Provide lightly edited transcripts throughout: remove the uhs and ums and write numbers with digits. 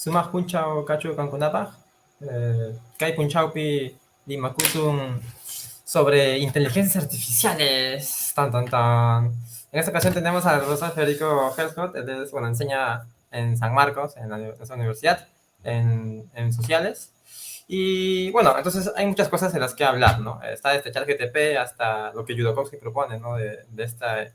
sumaq punchau cacho cankunapaq, kay punchaupi Limakusun sobre inteligencias artificiales. Tan, tan, tan. En esta ocasión tenemos al profesor Federico Helscott. Él es, bueno, enseña en San Marcos, en esa universidad, en sociales. Y bueno, entonces hay muchas cosas de las que hablar, ¿no? Está desde ChatGPT hasta lo que Jodorowsky propone, ¿no? De esta.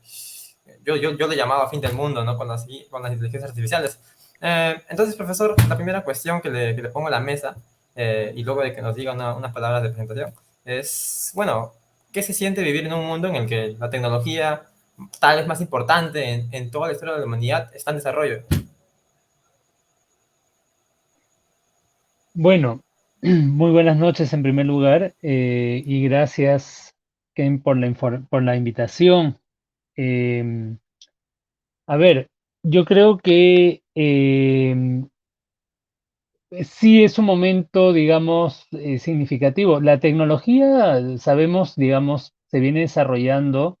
Yo le llamaba fin del mundo, ¿no? Con las inteligencias artificiales. Entonces, profesor, la primera cuestión que le pongo a la mesa, y luego de que nos diga unas palabras de presentación, es, bueno, ¿qué se siente vivir en un mundo en el que la tecnología, tal vez más importante en toda la historia de la humanidad, está en desarrollo? Bueno, muy buenas noches en primer lugar, y gracias, Ken, por la invitación. Em, a ver, yo creo que sí es un momento, digamos, significativo. La tecnología, sabemos, digamos, se viene desarrollando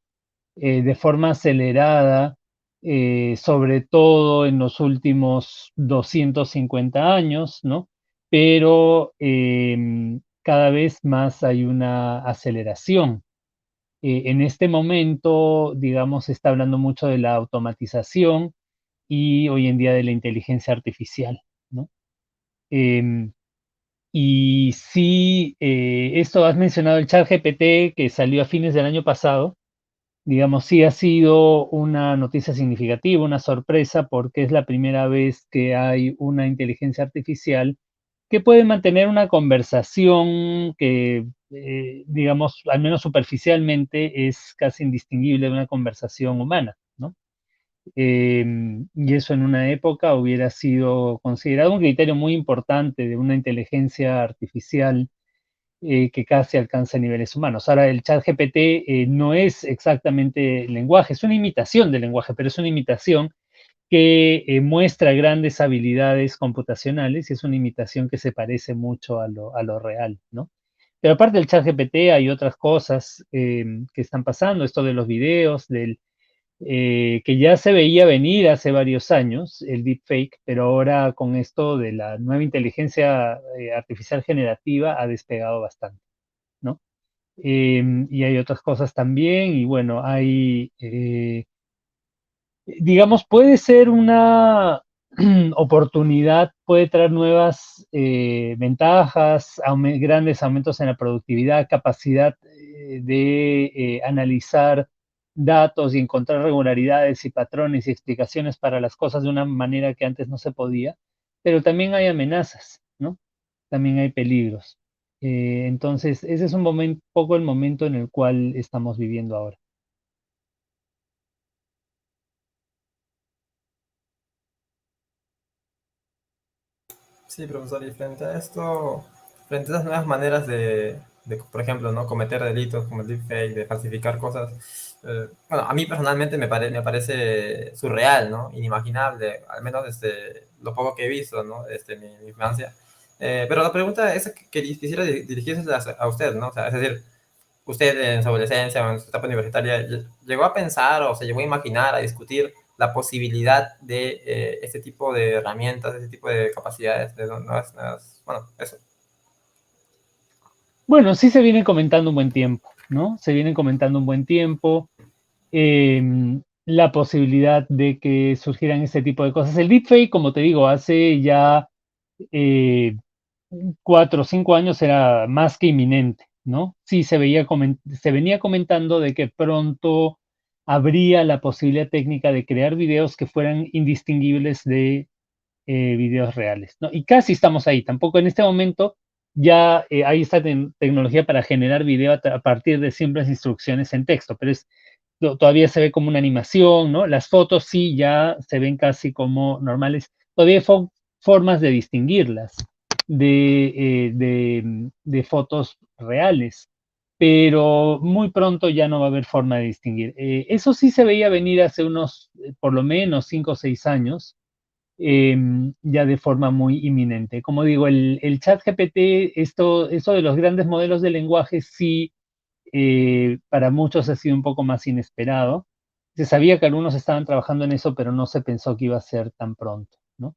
de forma acelerada, sobre todo en los últimos 250 años, ¿no? Pero cada vez más hay una aceleración. En este momento, digamos, se está hablando mucho de la automatización y hoy en día de la inteligencia artificial, ¿no? Em, y sí, esto has mencionado el chat GPT que salió a fines del año pasado. Digamos, sí ha sido una noticia significativa, una sorpresa, porque es la primera vez que hay una inteligencia artificial que puede mantener una conversación que, digamos, al menos superficialmente, es casi indistinguible de una conversación humana, ¿no? Y eso en una época hubiera sido considerado un criterio muy importante de una inteligencia artificial que casi alcanza niveles humanos. Ahora, el chat GPT no es exactamente lenguaje, es una imitación del lenguaje, pero es una imitación que muestra grandes habilidades computacionales y es una imitación que se parece mucho a lo real, ¿no? Pero aparte del chat GPT hay otras cosas que están pasando, esto de los videos, que ya se veía venir hace varios años, el deepfake, pero ahora con esto de la nueva inteligencia artificial generativa ha despegado bastante, ¿no? Y hay otras cosas también, y bueno, digamos, puede ser una oportunidad, puede traer nuevas ventajas, grandes aumentos en la productividad, capacidad de analizar datos y encontrar regularidades y patrones y explicaciones para las cosas de una manera que antes no se podía, pero también hay amenazas, ¿no? También hay peligros. Entonces, ese es un poco el momento en el cual estamos viviendo ahora. Sí, profesor, y frente a esto, frente a esas nuevas maneras por ejemplo, ¿no? Cometer delitos como el deepfake, de falsificar cosas, bueno, a mí personalmente me parece surreal, ¿no? Inimaginable, al menos desde lo poco que he visto, ¿no? Desde mi infancia. Pero la pregunta es que quisiera dirigirse a usted, ¿no? O sea, es decir, usted en su adolescencia o en su etapa universitaria llegó a pensar o se llegó a imaginar, a discutir la posibilidad de este tipo de herramientas, este tipo de capacidades, de nuevas, bueno, eso. Bueno, sí se viene comentando un buen tiempo, ¿no? Se viene comentando un buen tiempo la posibilidad de que surgieran este tipo de cosas. El deepfake, como te digo, hace ya eh, 4 o 5 años era más que inminente, ¿no? Sí, se venía comentando de que pronto habría la posibilidad técnica de crear videos que fueran indistinguibles de videos reales, ¿no? Y casi estamos ahí. Tampoco en este momento ya hay esta tecnología para generar video a partir de simples instrucciones en texto, pero todavía se ve como una animación, ¿no? Las fotos sí ya se ven casi como normales. Todavía hay formas de distinguirlas de fotos reales, pero muy pronto ya no va a haber forma de distinguir. Eso sí se veía venir hace unos, por lo menos 5 o 6 años, ya de forma muy inminente. Como digo, el chat GPT, esto de los grandes modelos de lenguaje, sí, para muchos ha sido un poco más inesperado. Se sabía que algunos estaban trabajando en eso, pero no se pensó que iba a ser tan pronto, ¿no?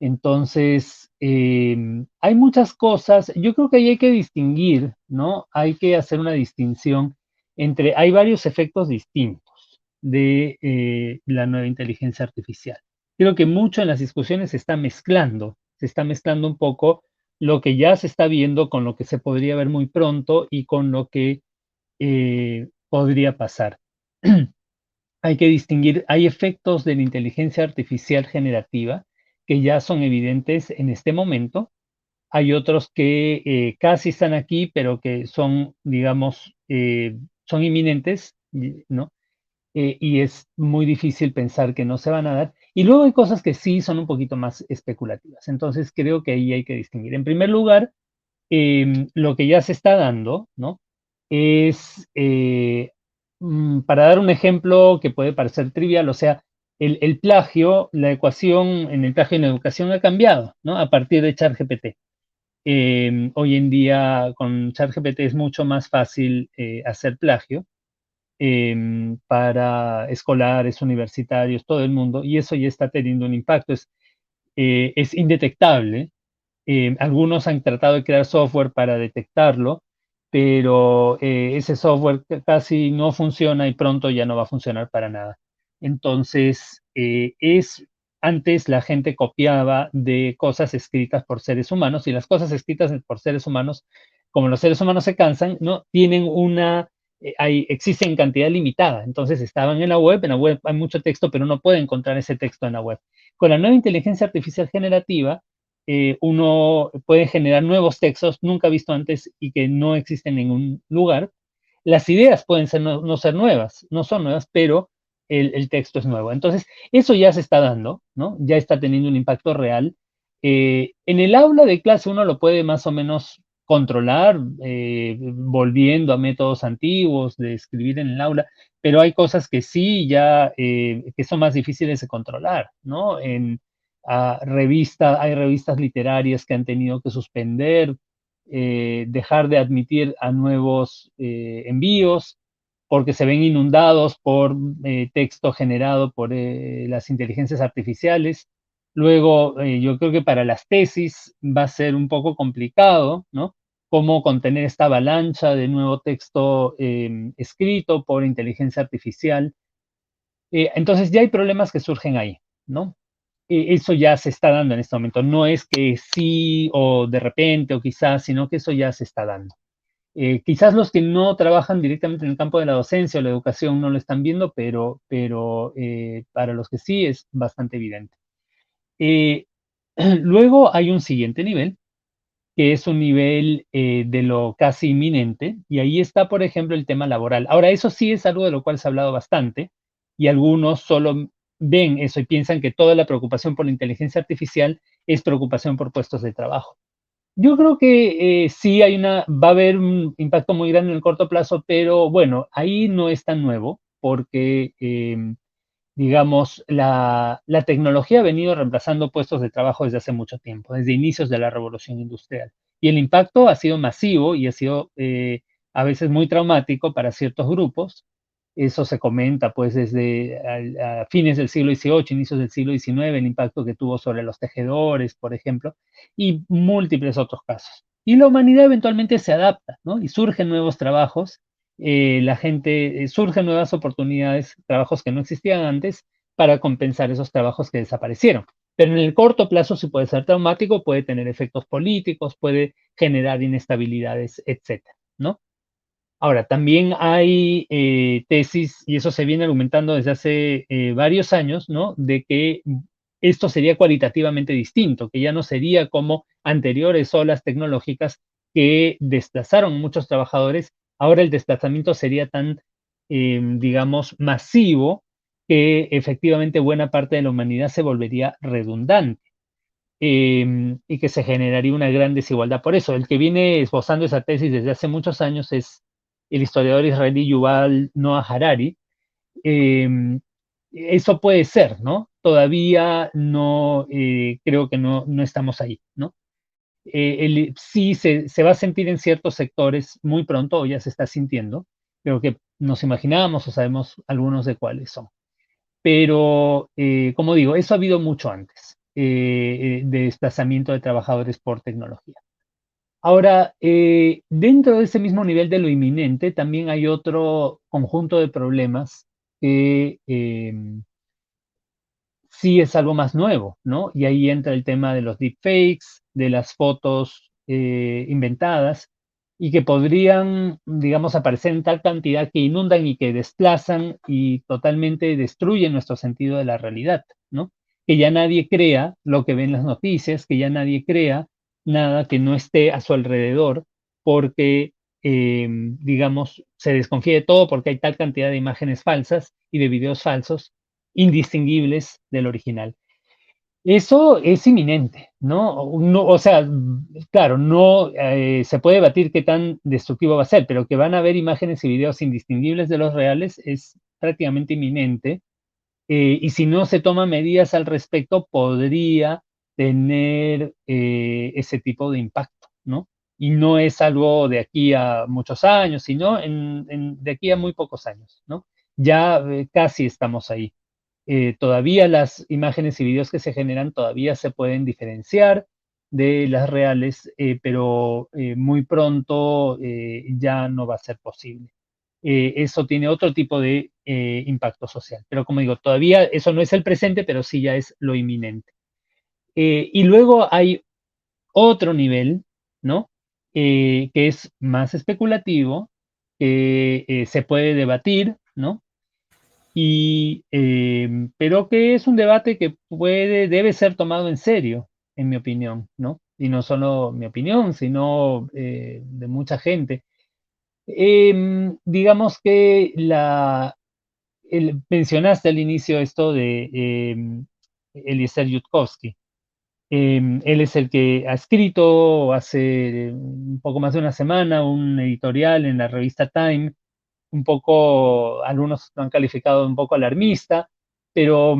Entonces, hay muchas cosas, yo creo que ahí hay que distinguir, ¿no? Hay que hacer una distinción entre, hay varios efectos distintos de la nueva inteligencia artificial. Creo que mucho en las discusiones se está mezclando un poco lo que ya se está viendo con lo que se podría ver muy pronto y con lo que podría pasar. Hay que distinguir, hay efectos de la inteligencia artificial generativa que ya son evidentes en este momento. Hay otros que casi están aquí, pero que son, digamos, son inminentes, ¿no? Y es muy difícil pensar que no se van a dar. Y luego hay cosas que sí son un poquito más especulativas. Entonces creo que ahí hay que distinguir. En primer lugar, lo que ya se está dando, ¿no? Es, para dar un ejemplo que puede parecer trivial, o sea, el plagio, la ecuación en el plagio en educación ha cambiado, ¿no? A partir de ChatGPT. Hoy en día con ChatGPT es mucho más fácil hacer plagio para escolares, universitarios, todo el mundo, y eso ya está teniendo un impacto, es indetectable. Algunos han tratado de crear software para detectarlo, pero ese software casi no funciona y pronto ya no va a funcionar para nada. Entonces, antes la gente copiaba de cosas escritas por seres humanos y las cosas escritas por seres humanos, como los seres humanos se cansan, no tienen existen en cantidad limitada. Entonces estaban en la web hay mucho texto, pero uno puede encontrar ese texto en la web. Con la nueva inteligencia artificial generativa, uno puede generar nuevos textos nunca visto antes y que no existen en ningún lugar. Las ideas pueden ser no ser nuevas, no son nuevas, pero el texto es nuevo. Entonces, eso ya se está dando, ¿no? Ya está teniendo un impacto real. En el aula de clase uno lo puede más o menos controlar, volviendo a métodos antiguos de escribir en el aula, pero hay cosas que sí ya, que son más difíciles de controlar, ¿no? Hay revistas literarias que han tenido que suspender, dejar de admitir a nuevos envíos porque se ven inundados por texto generado por las inteligencias artificiales. Luego, yo creo que para las tesis va a ser un poco complicado, ¿no? Cómo contener esta avalancha de nuevo texto escrito por inteligencia artificial. Entonces ya hay problemas que surgen ahí, ¿no? Eso ya se está dando en este momento. No es que sí o de repente o quizás, sino que eso ya se está dando. Quizás los que no trabajan directamente en el campo de la docencia o la educación no lo están viendo, pero para los que sí es bastante evidente. Eh, Luego hay un siguiente nivel, que es un nivel de lo casi inminente, y ahí está, por ejemplo, el tema laboral. Ahora, eso sí es algo de lo cual se ha hablado bastante, y algunos solo ven eso y piensan que toda la preocupación por la inteligencia artificial es preocupación por puestos de trabajo. Yo creo que sí va a haber un impacto muy grande en el corto plazo, pero bueno, ahí no es tan nuevo, porque digamos, la tecnología ha venido reemplazando puestos de trabajo desde hace mucho tiempo, desde inicios de la revolución industrial. Y el impacto ha sido masivo y ha sido a veces muy traumático para ciertos grupos. Eso se comenta pues desde a fines del siglo XVIII, inicios del siglo XIX, el impacto que tuvo sobre los tejedores, por ejemplo, y múltiples otros casos. Y la humanidad eventualmente se adapta, ¿no? Y surgen nuevos trabajos, surgen nuevas oportunidades, trabajos que no existían antes, para compensar esos trabajos que desaparecieron. Pero en el corto plazo sí puede ser traumático, puede tener efectos políticos, puede generar inestabilidades, etcétera, ¿no? Ahora, también hay tesis, y eso se viene argumentando desde hace varios años, ¿no? De que esto sería cualitativamente distinto, que ya no sería como anteriores olas tecnológicas que desplazaron a muchos trabajadores. Ahora el desplazamiento sería tan, digamos, masivo que efectivamente buena parte de la humanidad se volvería redundante. Y que se generaría una gran desigualdad. Por eso, el que viene esbozando esa tesis desde hace muchos años es el historiador israelí Yuval Noah Harari. Eso puede ser, ¿no? Todavía no, creo que no estamos ahí, ¿no? Sí se va a sentir en ciertos sectores muy pronto, o ya se está sintiendo, creo que nos imaginábamos o sabemos algunos de cuáles son. Pero, como digo, eso ha habido mucho antes. de desplazamiento de trabajadores por tecnología. Ahora, dentro de ese mismo nivel de lo inminente, también hay otro conjunto de problemas que sí es algo más nuevo, ¿no? Y ahí entra el tema de los deepfakes, de las fotos inventadas y que podrían, digamos, aparecer en tal cantidad que inundan y que desplazan y totalmente destruyen nuestro sentido de la realidad, ¿no? Que ya nadie crea lo que ve en las noticias, que ya nadie crea nada que no esté a su alrededor, porque, digamos, se desconfía de todo porque hay tal cantidad de imágenes falsas y de videos falsos indistinguibles del original. Eso es inminente, ¿no? No, o sea, claro, no se puede debatir qué tan destructivo va a ser, pero que van a haber imágenes y videos indistinguibles de los reales es prácticamente inminente. Y si no se toman medidas al respecto, podría tener ese tipo de impacto, ¿no? Y no es algo de aquí a muchos años, sino de aquí a muy pocos años, ¿no? Ya casi estamos ahí. Todavía las imágenes y videos que se generan todavía se pueden diferenciar de las reales, pero muy pronto ya no va a ser posible. Eso tiene otro tipo de impacto social. Pero como digo, todavía eso no es el presente, pero sí ya es lo inminente. Y luego hay otro nivel, ¿no? Que es más especulativo, que se puede debatir, ¿no? Y, pero que es un debate que debe ser tomado en serio, en mi opinión, ¿no? Y no solo mi opinión, sino de mucha gente. Digamos que mencionaste al inicio esto de Eliezer Yudkowsky. Él es el que ha escrito hace un poco más de una semana un editorial en la revista Time un poco, algunos lo han calificado un poco alarmista, pero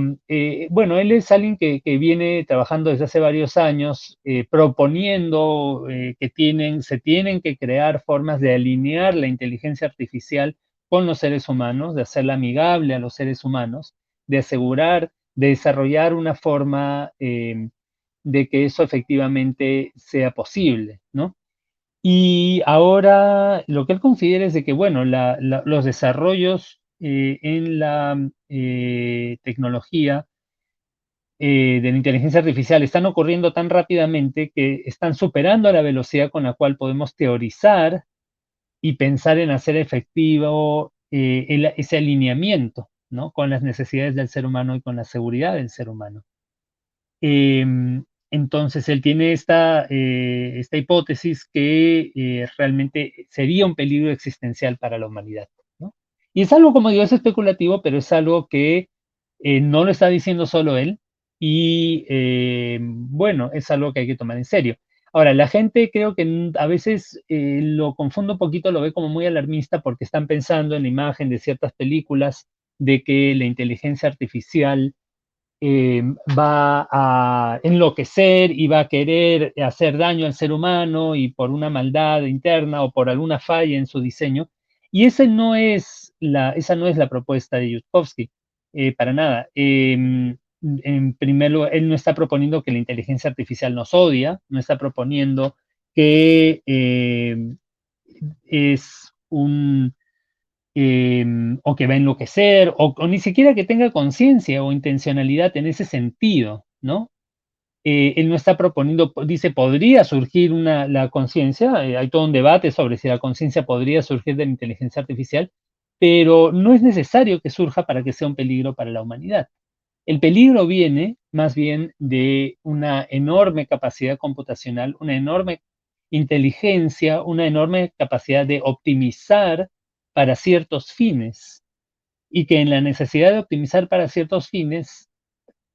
bueno, él es alguien que viene trabajando desde hace varios años proponiendo que se tienen que crear formas de alinear la inteligencia artificial con los seres humanos, de hacerla amigable a los seres humanos, de asegurar, de desarrollar una forma de que eso efectivamente sea posible, ¿no? Y ahora lo que él considera es de que, bueno, los desarrollos en la tecnología de la inteligencia artificial están ocurriendo tan rápidamente que están superando la velocidad con la cual podemos teorizar y pensar en hacer efectivo ese alineamiento, ¿no? Con las necesidades del ser humano y con la seguridad del ser humano. Entonces, él tiene esta hipótesis que realmente sería un peligro existencial para la humanidad, ¿no? Y es algo, como digo, es especulativo, pero es algo que no lo está diciendo solo él y, bueno, es algo que hay que tomar en serio. Ahora, la gente creo que a veces lo confunde un poquito, lo ve como muy alarmista porque están pensando en la imagen de ciertas películas de que la inteligencia artificial va a enloquecer y va a querer hacer daño al ser humano y por una maldad interna o por alguna falla en su diseño. Y esa no es la propuesta de Yudkowsky, para nada. En primer lugar, él no está proponiendo que la inteligencia artificial nos odia, no está proponiendo que es o que va a enloquecer, o ni siquiera que tenga conciencia o intencionalidad en ese sentido, ¿no? Él no está proponiendo, dice, podría surgir la conciencia, hay todo un debate sobre si la conciencia podría surgir de la inteligencia artificial, pero no es necesario que surja para que sea un peligro para la humanidad. El peligro viene más bien de una enorme capacidad computacional, una enorme inteligencia, una enorme capacidad de optimizar para ciertos fines y que en la necesidad de optimizar para ciertos fines,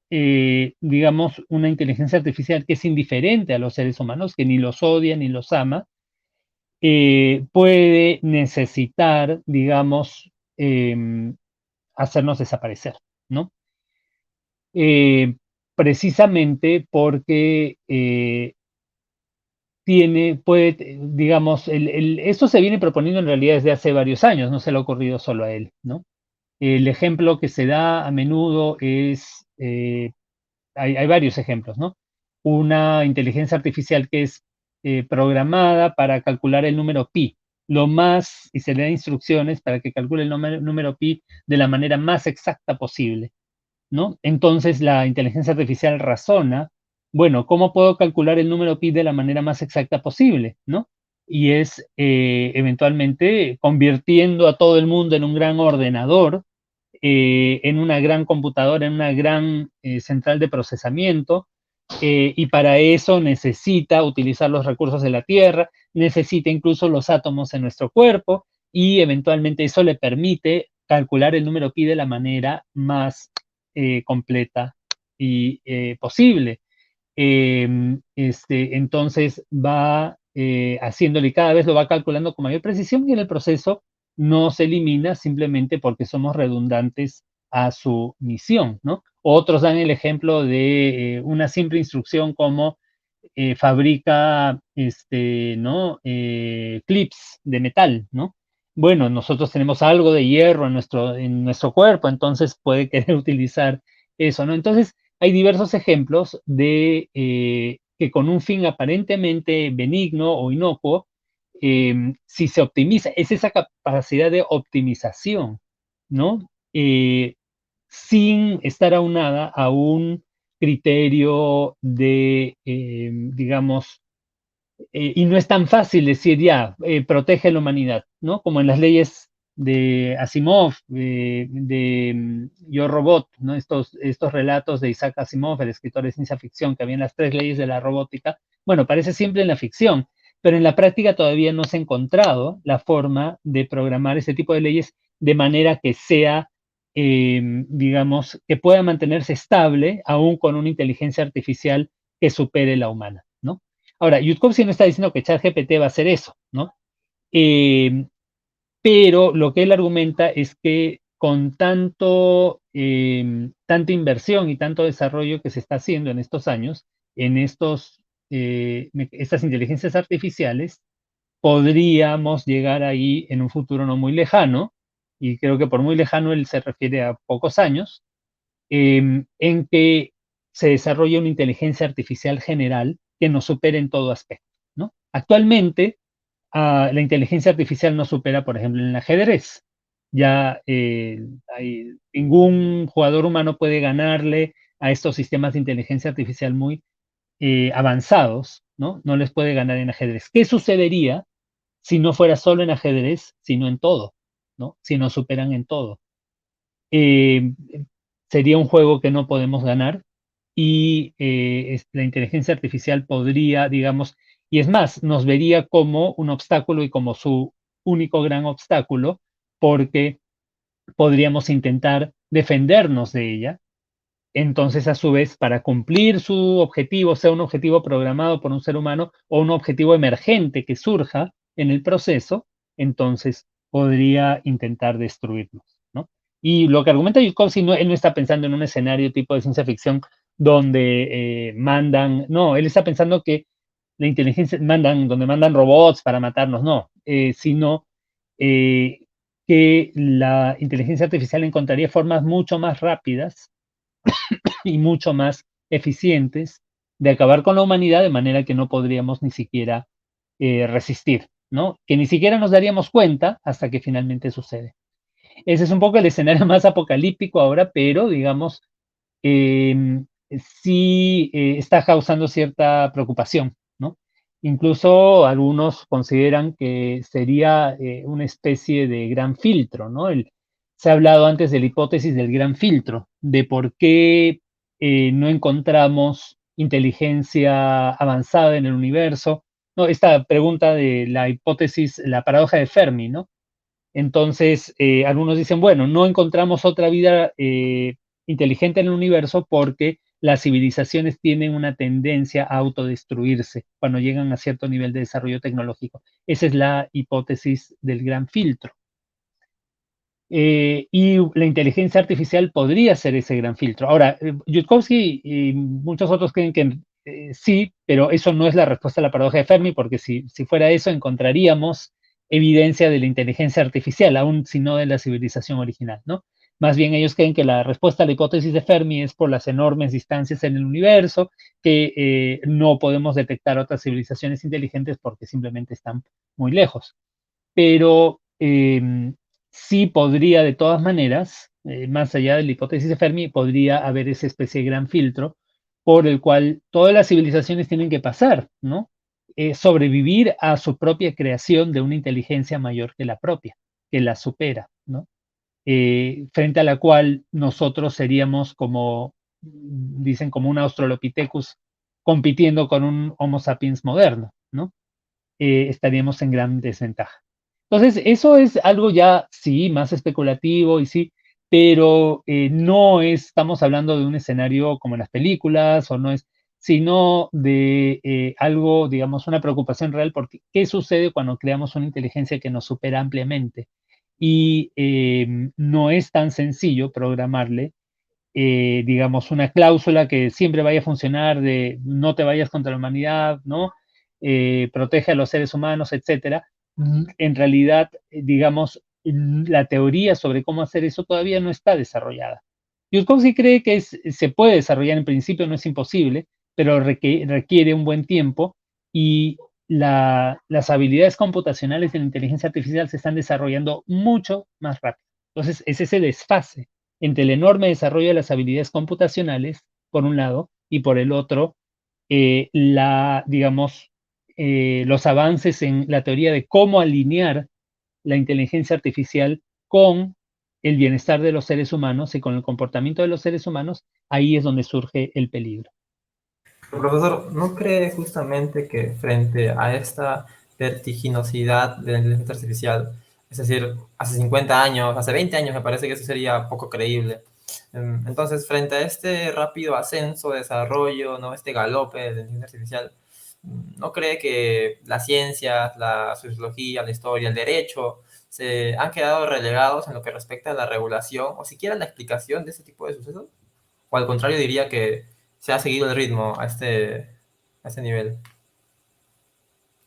digamos, una inteligencia artificial que es indiferente a los seres humanos, que ni los odia ni los ama, puede necesitar, digamos, hacernos desaparecer, ¿no? Eh, precisamente porque digamos, esto se viene proponiendo en realidad desde hace varios años, no se le ha ocurrido solo a él, ¿no? El ejemplo que se da a menudo es hay varios ejemplos, ¿no? Una inteligencia artificial que es programada para calcular el número pi, y se le da instrucciones para que calcule el número pi de la manera más exacta posible, ¿no? Entonces la inteligencia artificial razona, bueno, ¿cómo puedo calcular el número pi de la manera más exacta posible, ¿no? Y es eventualmente convirtiendo a todo el mundo en un gran ordenador, en una gran computadora, en una gran central de procesamiento, y para eso necesita utilizar los recursos de la Tierra, necesita incluso los átomos en nuestro cuerpo, y eventualmente eso le permite calcular el número pi de la manera más completa y posible. Entonces va haciéndole, cada vez lo va calculando con mayor precisión, y en el proceso no se elimina simplemente porque somos redundantes a su misión, ¿no? Otros dan el ejemplo de una simple instrucción como fabrica, ¿no? Clips de metal, ¿no? Bueno, nosotros tenemos algo de hierro en nuestro cuerpo, entonces puede querer utilizar eso, ¿no? Entonces, hay diversos ejemplos de que con un fin aparentemente benigno o inocuo, si se optimiza, es esa capacidad de optimización, ¿no? Sin estar aunada a un criterio de, digamos, y no es tan fácil decir ya, protege la humanidad, ¿no? Como en las leyes de Asimov, Yo Robot, ¿no? Estos relatos de Isaac Asimov, el escritor de ciencia ficción, que habían las 3 leyes de la robótica. Bueno, parece simple en la ficción, pero en la práctica todavía no se ha encontrado la forma de programar ese tipo de leyes de manera que sea, digamos, que pueda mantenerse estable aún con una inteligencia artificial que supere la humana, ¿no? Ahora, Yudkowsky no está diciendo que ChatGPT va a hacer eso, ¿no? Eh, pero lo que él argumenta es que con tanta inversión y tanto desarrollo que se está haciendo en estos años, en estas inteligencias artificiales, podríamos llegar ahí en un futuro no muy lejano, y creo que por muy lejano él se refiere a pocos años, en que se desarrolle una inteligencia artificial general que nos supere en todo aspecto, ¿no? Actualmente, la inteligencia artificial nos supera, por ejemplo, en el ajedrez. Ya ningún jugador humano puede ganarle a estos sistemas de inteligencia artificial muy avanzados, ¿no? No les puede ganar en ajedrez. ¿Qué sucedería si no fuera solo en ajedrez, sino en todo, ¿no? Si nos superan en todo. Eh, Sería un juego que no podemos ganar, y la inteligencia artificial podría, digamos, y es más, nos vería como un obstáculo y como su único gran obstáculo, porque podríamos intentar defendernos de ella. Entonces, a su vez, para cumplir su objetivo, sea un objetivo programado por un ser humano o un objetivo emergente que surja en el proceso, entonces podría intentar destruirnos, ¿no? Y lo que argumenta Yudkowsky, no, él no está pensando en un escenario tipo de ciencia ficción donde no, él está pensando que la inteligencia donde mandan robots para matarnos, no, sino eh, que la inteligencia artificial encontraría formas mucho más rápidas y mucho más eficientes de acabar con la humanidad, de manera que no podríamos ni siquiera resistir, ¿no? Que ni siquiera nos daríamos cuenta hasta que finalmente sucede. Ese es un poco el escenario más apocalíptico ahora, pero digamos, sí está causando cierta preocupación, ¿no? Incluso algunos consideran que sería una especie de gran filtro, ¿no? Se ha hablado antes de la hipótesis del gran filtro, de por qué no encontramos inteligencia avanzada en el universo, ¿no? Esta pregunta de la hipótesis, la paradoja de Fermi, ¿no? Entonces, algunos dicen, bueno, no encontramos otra vida inteligente en el universo porque las civilizaciones tienen una tendencia a autodestruirse cuando llegan a cierto nivel de desarrollo tecnológico. Esa es la hipótesis del gran filtro. Y la inteligencia artificial podría ser ese gran filtro. Ahora, Yudkowsky y muchos otros creen que sí, pero eso no es la respuesta a la paradoja de Fermi, porque si fuera eso, encontraríamos evidencia de la inteligencia artificial, aún si no de la civilización original, ¿no? Más bien ellos creen que la respuesta a la hipótesis de Fermi es por las enormes distancias en el universo, que no podemos detectar otras civilizaciones inteligentes porque simplemente están muy lejos. Pero sí podría, de todas maneras, más allá de la hipótesis de Fermi, podría haber esa especie de gran filtro por el cual todas las civilizaciones tienen que pasar, ¿no? Sobrevivir a su propia creación de una inteligencia mayor que la propia, que la supera, ¿no? Frente a la cual nosotros seríamos como, dicen, como un Australopithecus compitiendo con un Homo sapiens moderno, ¿no? Estaríamos en gran desventaja. Entonces, eso es algo ya, sí, más especulativo y sí, pero no estamos hablando de un escenario como en las películas o no es, sino de algo, digamos, una preocupación real porque ¿qué sucede cuando creamos una inteligencia que nos supera ampliamente? Y no es tan sencillo programarle, digamos, una cláusula que siempre vaya a funcionar de no te vayas contra la humanidad, ¿no? Protege a los seres humanos, etcétera. En realidad, digamos, la teoría sobre cómo hacer eso todavía no está desarrollada. Yudkowsky cree que se puede desarrollar en principio, no es imposible, pero requiere un buen tiempo y las habilidades computacionales de la inteligencia artificial se están desarrollando mucho más rápido. Entonces, es ese desfase entre el enorme desarrollo de las habilidades computacionales, por un lado, y por el otro, digamos, los avances en la teoría de cómo alinear la inteligencia artificial con el bienestar de los seres humanos y con el comportamiento de los seres humanos, ahí es donde surge el peligro. Profesor, ¿no cree justamente que frente a esta vertiginosidad de la inteligencia artificial, es decir, hace 50 años, hace 20 años me parece que eso sería poco creíble? Entonces, frente a este rápido ascenso, desarrollo, ¿no? Este galope de la inteligencia artificial, ¿no cree que las ciencias, la sociología, la historia, el derecho se han quedado relegados en lo que respecta a la regulación o siquiera la explicación de este tipo de sucesos? O al contrario, diría que se ha seguido el ritmo a este nivel.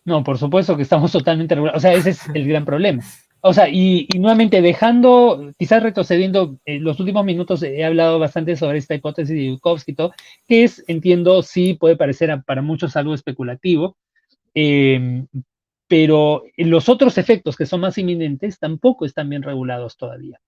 No, por supuesto que estamos totalmente regulados. O sea, ese es el gran problema. O sea, y nuevamente dejando, quizás retrocediendo, los últimos minutos he hablado bastante sobre esta hipótesis de Yudkowsky y todo, que es, entiendo, sí puede parecer para muchos algo especulativo, eh, pero los otros efectos que son más inminentes tampoco están bien regulados todavía,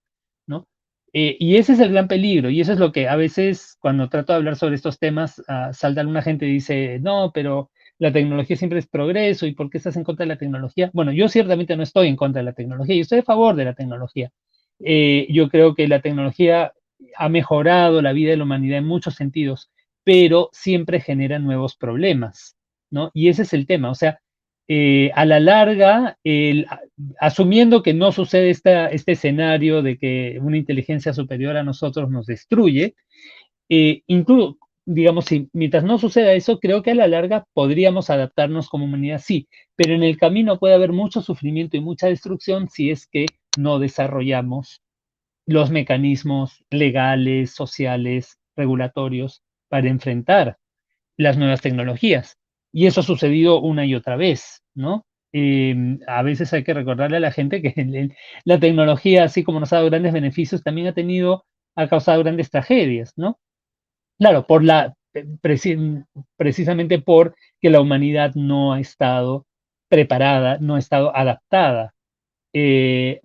¿no? Y ese es el gran peligro, y eso es lo que a veces cuando trato de hablar sobre estos temas, salta alguna gente y dice, no, pero la tecnología siempre es progreso, ¿y por qué estás en contra de la tecnología? Bueno, yo ciertamente no estoy en contra de la tecnología, yo estoy a favor de la tecnología. Yo creo que la tecnología ha mejorado la vida de la humanidad en muchos sentidos, pero siempre genera nuevos problemas, ¿no? Y ese es el tema, o sea, a la larga, asumiendo que no sucede este escenario de que una inteligencia superior a nosotros nos destruye, incluso, digamos, si, mientras no suceda eso, creo que a la larga podríamos adaptarnos como humanidad, sí, pero en el camino puede haber mucho sufrimiento y mucha destrucción si es que no desarrollamos los mecanismos legales, sociales, regulatorios para enfrentar las nuevas tecnologías. Y eso ha sucedido una y otra vez, ¿no? A veces hay que recordarle a la gente que la tecnología, así como nos ha dado grandes beneficios, también ha causado grandes tragedias, ¿no? Claro, precisamente porque la humanidad no ha estado preparada, no ha estado adaptada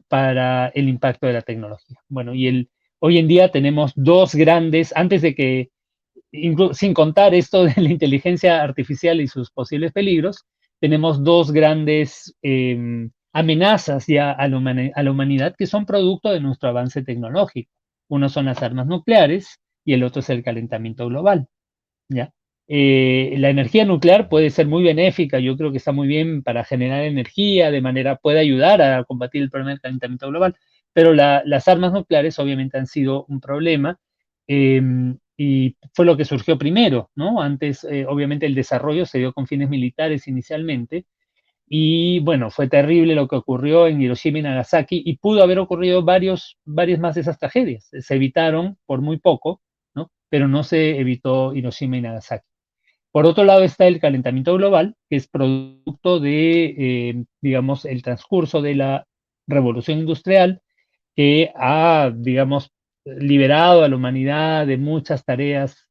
para el impacto de la tecnología. Bueno, hoy en día tenemos dos grandes, antes de que sin contar esto de la inteligencia artificial y sus posibles peligros, tenemos dos grandes amenazas ya a la humanidad que son producto de nuestro avance tecnológico. Uno son las armas nucleares y el otro es el calentamiento global. ¿Ya? La energía nuclear puede ser muy benéfica, yo creo que está muy bien para generar energía, puede ayudar a combatir el problema del calentamiento global, pero las armas nucleares obviamente han sido un problema eh, y fue lo que surgió primero, ¿no? Antes, obviamente, el desarrollo se dio con fines militares inicialmente y bueno, fue terrible lo que ocurrió en Hiroshima y Nagasaki y pudo haber ocurrido varias más de esas tragedias. Se evitaron por muy poco, ¿no? Pero no se evitó Hiroshima y Nagasaki. Por otro lado está el calentamiento global, que es producto de, digamos, el transcurso de la revolución industrial que ha, digamos, liberado a la humanidad de muchas tareas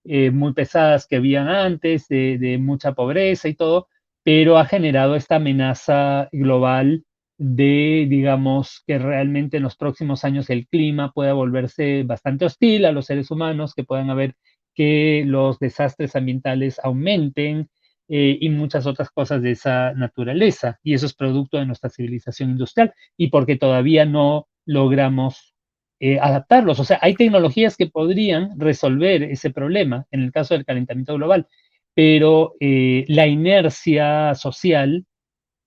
muy pesadas que habían antes, de mucha pobreza y todo, pero ha generado esta amenaza global de, digamos, que realmente en los próximos años el clima pueda volverse bastante hostil a los seres humanos, que puedan haber que los desastres ambientales aumenten y muchas otras cosas de esa naturaleza. Y eso es producto de nuestra civilización industrial y porque todavía no logramos adaptarlos. O sea, hay tecnologías que podrían resolver ese problema en el caso del calentamiento global, pero la inercia social,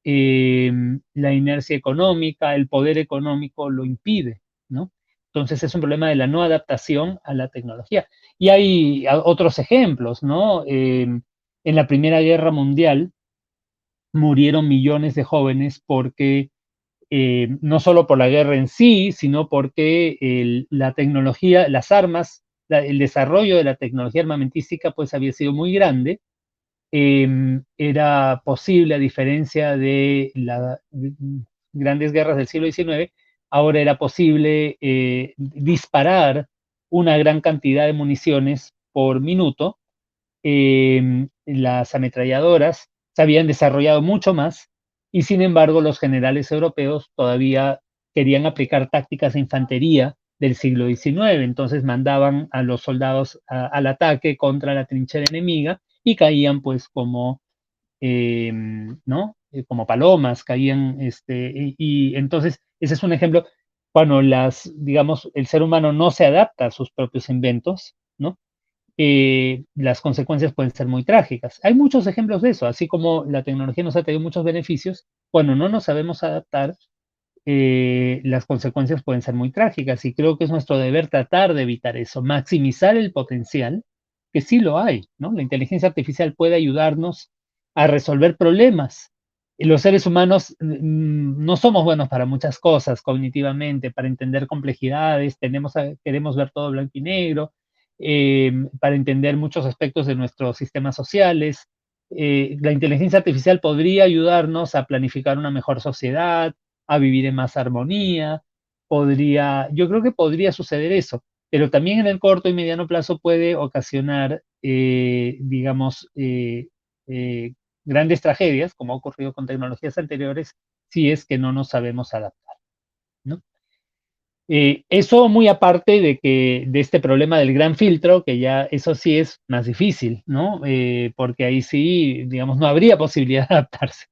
la inercia económica, el poder económico lo impide, ¿no? Entonces es un problema de la no adaptación a la tecnología. Y hay otros ejemplos, ¿no? En la Primera Guerra Mundial murieron millones de jóvenes porque no solo por la guerra en sí, sino porque la tecnología, las armas, el desarrollo de la tecnología armamentística pues había sido muy grande. Era posible, a diferencia de las grandes guerras del siglo XIX, ahora era posible disparar una gran cantidad de municiones por minuto. Las ametralladoras se habían desarrollado mucho más y sin embargo los generales europeos todavía querían aplicar tácticas de infantería del siglo XIX, entonces mandaban a los soldados al ataque contra la trinchera enemiga y caían pues como, ¿no? Como palomas, caían, y entonces ese es un ejemplo cuando digamos, el ser humano no se adapta a sus propios inventos, ¿no? Las consecuencias pueden ser muy trágicas. Hay muchos ejemplos de eso, así como la tecnología nos ha traído muchos beneficios, cuando no nos sabemos adaptar, las consecuencias pueden ser muy trágicas y creo que es nuestro deber tratar de evitar eso, maximizar el potencial, que sí lo hay, ¿no? La inteligencia artificial puede ayudarnos a resolver problemas. Y los seres humanos no somos buenos para muchas cosas cognitivamente, para entender complejidades, queremos ver todo blanco y negro, para entender muchos aspectos de nuestros sistemas sociales. La inteligencia artificial podría ayudarnos a planificar una mejor sociedad, a vivir en más armonía, yo creo que podría suceder eso, pero también en el corto y mediano plazo puede ocasionar, digamos, grandes tragedias, como ha ocurrido con tecnologías anteriores, si es que no nos sabemos adaptar, ¿no? Eso muy aparte de este problema del gran filtro, que ya eso sí es más difícil, ¿no? Porque ahí sí, digamos, no habría posibilidad de adaptarse.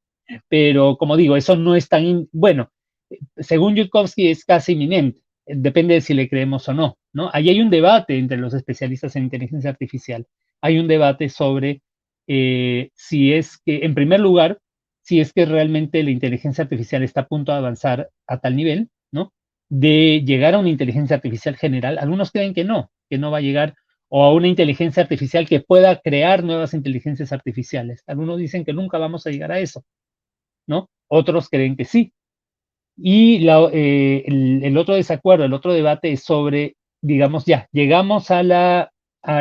Pero como digo, eso no es bueno, según Yudkowsky es casi inminente, depende de si le creemos o no, ¿no? Ahí hay un debate entre los especialistas en inteligencia artificial. Hay un debate sobre si es que, en primer lugar, si es que realmente la inteligencia artificial está a punto de avanzar a tal nivel, ¿no? De llegar a una inteligencia artificial general. Algunos creen que no va a llegar, o a una inteligencia artificial que pueda crear nuevas inteligencias artificiales. Algunos dicen que nunca vamos a llegar a eso, ¿no? Otros creen que sí. Y el otro desacuerdo, el otro debate es sobre, digamos, ya, llegamos a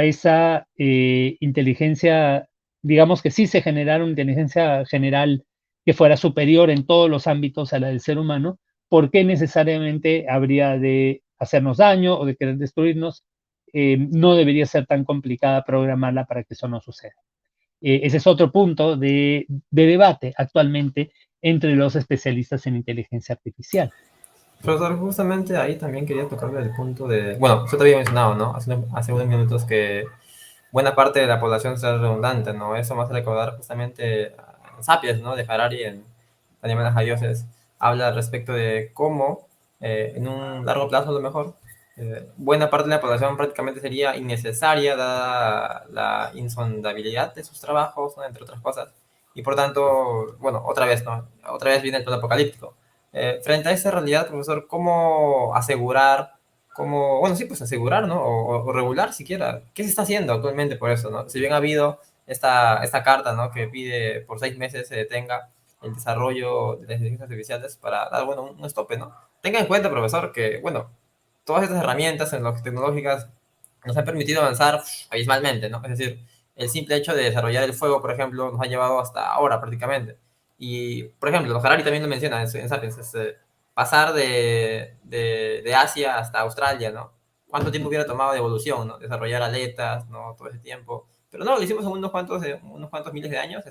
esa inteligencia, digamos que sí se generaron inteligencia general que fuera superior en todos los ámbitos a la del ser humano, ¿por qué necesariamente habría de hacernos daño o de querer destruirnos? No debería ser tan complicada programarla para que eso no suceda. Ese es otro punto de debate actualmente entre los especialistas en inteligencia artificial. Profesor, justamente ahí también quería tocarle el punto de, bueno, usted te había mencionado, ¿no? Hace unos minutos que buena parte de la población será redundante, ¿no? Eso me hace recordar justamente a Sapiens, ¿no? De Harari en Animales a Dioses. Habla al respecto de cómo, en un largo plazo a lo mejor, buena parte de la población prácticamente sería innecesaria dada la insondabilidad de sus trabajos, ¿no? Entre otras cosas. Y por tanto, bueno, otra vez, ¿no? Otra vez viene el plan apocalíptico. Frente a esa realidad, profesor, ¿cómo asegurar, cómo, bueno, sí, pues asegurar, ¿no? O regular siquiera. ¿Qué se está haciendo actualmente por eso, ¿no? Si bien ha habido esta carta, ¿no? Que pide por 6 meses se detenga el desarrollo de las inteligencias artificiales para dar, bueno, un estope, ¿no? Tenga en cuenta, profesor, que, bueno, todas estas herramientas tecnológicas nos han permitido avanzar abismalmente, ¿no? Es decir, el simple hecho de desarrollar el fuego, por ejemplo, nos ha llevado hasta ahora prácticamente. Y, por ejemplo, Harari también lo menciona en Sapiens, pasar de Asia hasta Australia, ¿no? cuánto tiempo hubiera tomado de evolución, ¿no? Desarrollar aletas, ¿no? Todo ese tiempo. Pero no, lo hicimos en unos cuantos miles de años,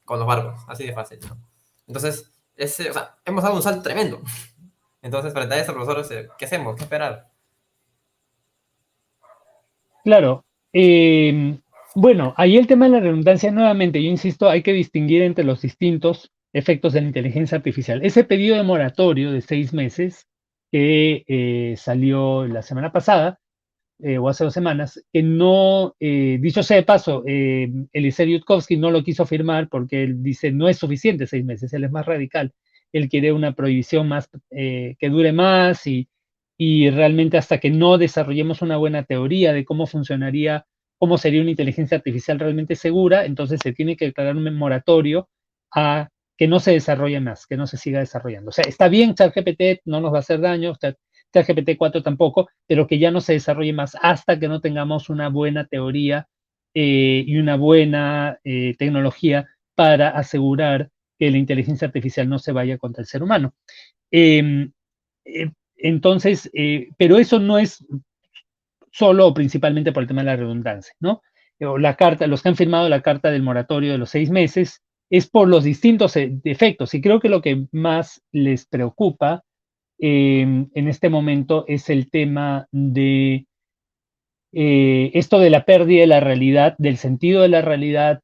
con los barcos, así de fácil, ¿no? Entonces, o sea, hemos dado un salto tremendo. Entonces, frente a eso, profesor, ¿qué hacemos? ¿Qué esperar? Claro. Bueno, ahí el tema de la redundancia, nuevamente, yo insisto, hay que distinguir entre los distintos efectos de la inteligencia artificial. Ese pedido de moratorio de 6 meses que salió la semana pasada, o hace 2 semanas, que no, dicho sea de paso, Eliezer Yudkowsky no lo quiso firmar porque él dice no es suficiente 6 meses, él es más radical, él quiere una prohibición más, que dure más y realmente hasta que no desarrollemos una buena teoría de cómo funcionaría, cómo sería una inteligencia artificial realmente segura, entonces se tiene que declarar un moratorio a que no se desarrolle más, que no se siga desarrollando. O sea, está bien, ChatGPT no nos va a hacer daño, ChatGPT 4 tampoco, pero que ya no se desarrolle más hasta que no tengamos una buena teoría y una buena tecnología para asegurar que la inteligencia artificial no se vaya contra el ser humano. Eh, entonces, pero eso no es solo o principalmente por el tema de la redundancia, ¿no? O la carta, los que han firmado la carta del moratorio de los 6 meses, es por los distintos efectos. Y creo que lo que más les preocupa en este momento es el tema de esto de la pérdida de la realidad, del sentido de la realidad,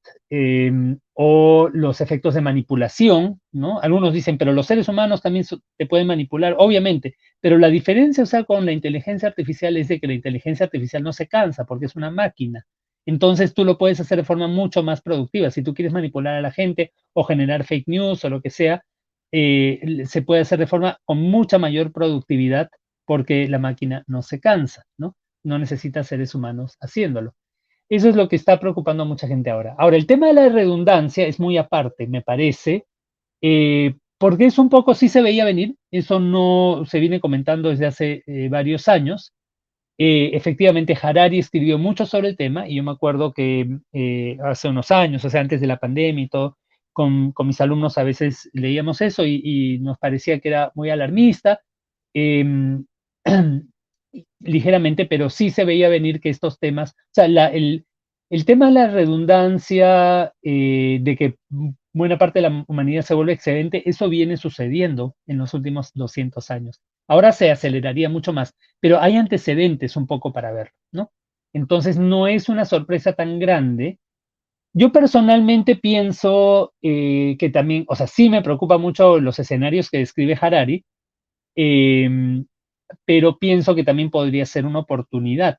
o los efectos de manipulación, ¿no? Algunos dicen, pero los seres humanos también te pueden manipular, obviamente, pero la diferencia, o sea, con la inteligencia artificial es de que la inteligencia artificial no se cansa porque es una máquina. Entonces tú lo puedes hacer de forma mucho más productiva. Si tú quieres manipular a la gente o generar fake news o lo que sea, se puede hacer de forma con mucha mayor productividad porque la máquina no se cansa, ¿no? No necesita seres humanos haciéndolo. Eso es lo que está preocupando a mucha gente ahora. Ahora, el tema de la redundancia es muy aparte, me parece, porque es un poco, sí se veía venir, eso no se viene comentando desde hace varios años. Efectivamente, Harari escribió mucho sobre el tema y yo me acuerdo que hace unos años, o sea, antes de la pandemia y todo, con mis alumnos a veces leíamos eso y nos parecía que era muy alarmista. Em, ligeramente, pero sí se veía venir que estos temas, o sea, el tema de la redundancia, de que buena parte de la humanidad se vuelve excedente, eso viene sucediendo en los últimos 200 años. Ahora se aceleraría mucho más, pero hay antecedentes un poco para verlo, ¿no? Entonces no es una sorpresa tan grande. Yo personalmente pienso que también, o sea, sí me preocupa mucho los escenarios que describe Harari, em, pero pienso que también podría ser una oportunidad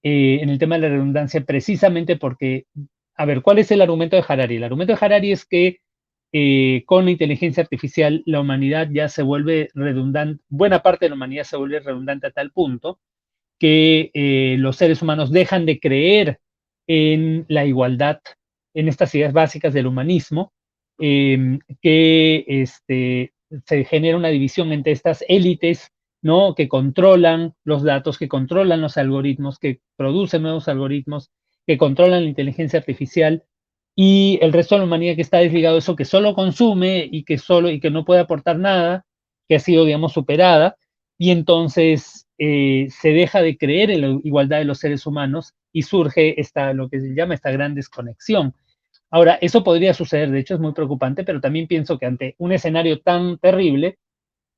en el tema de la redundancia, precisamente porque, a ver, ¿cuál es el argumento de Harari? El argumento de Harari es que con la inteligencia artificial la humanidad ya se vuelve redundante, buena parte de la humanidad se vuelve redundante a tal punto que los seres humanos dejan de creer en la igualdad, en estas ideas básicas del humanismo, que se genera una división entre estas élites, ¿no? Que controlan los datos, que controlan los algoritmos, que producen nuevos algoritmos, que controlan la inteligencia artificial y el resto de la humanidad que está desligado a eso, que solo consume y que no puede aportar nada, que ha sido, digamos, superada, y entonces se deja de creer en la igualdad de los seres humanos y surge lo que se llama esta gran desconexión. Ahora, eso podría suceder, de hecho es muy preocupante, pero también pienso que ante un escenario tan terrible,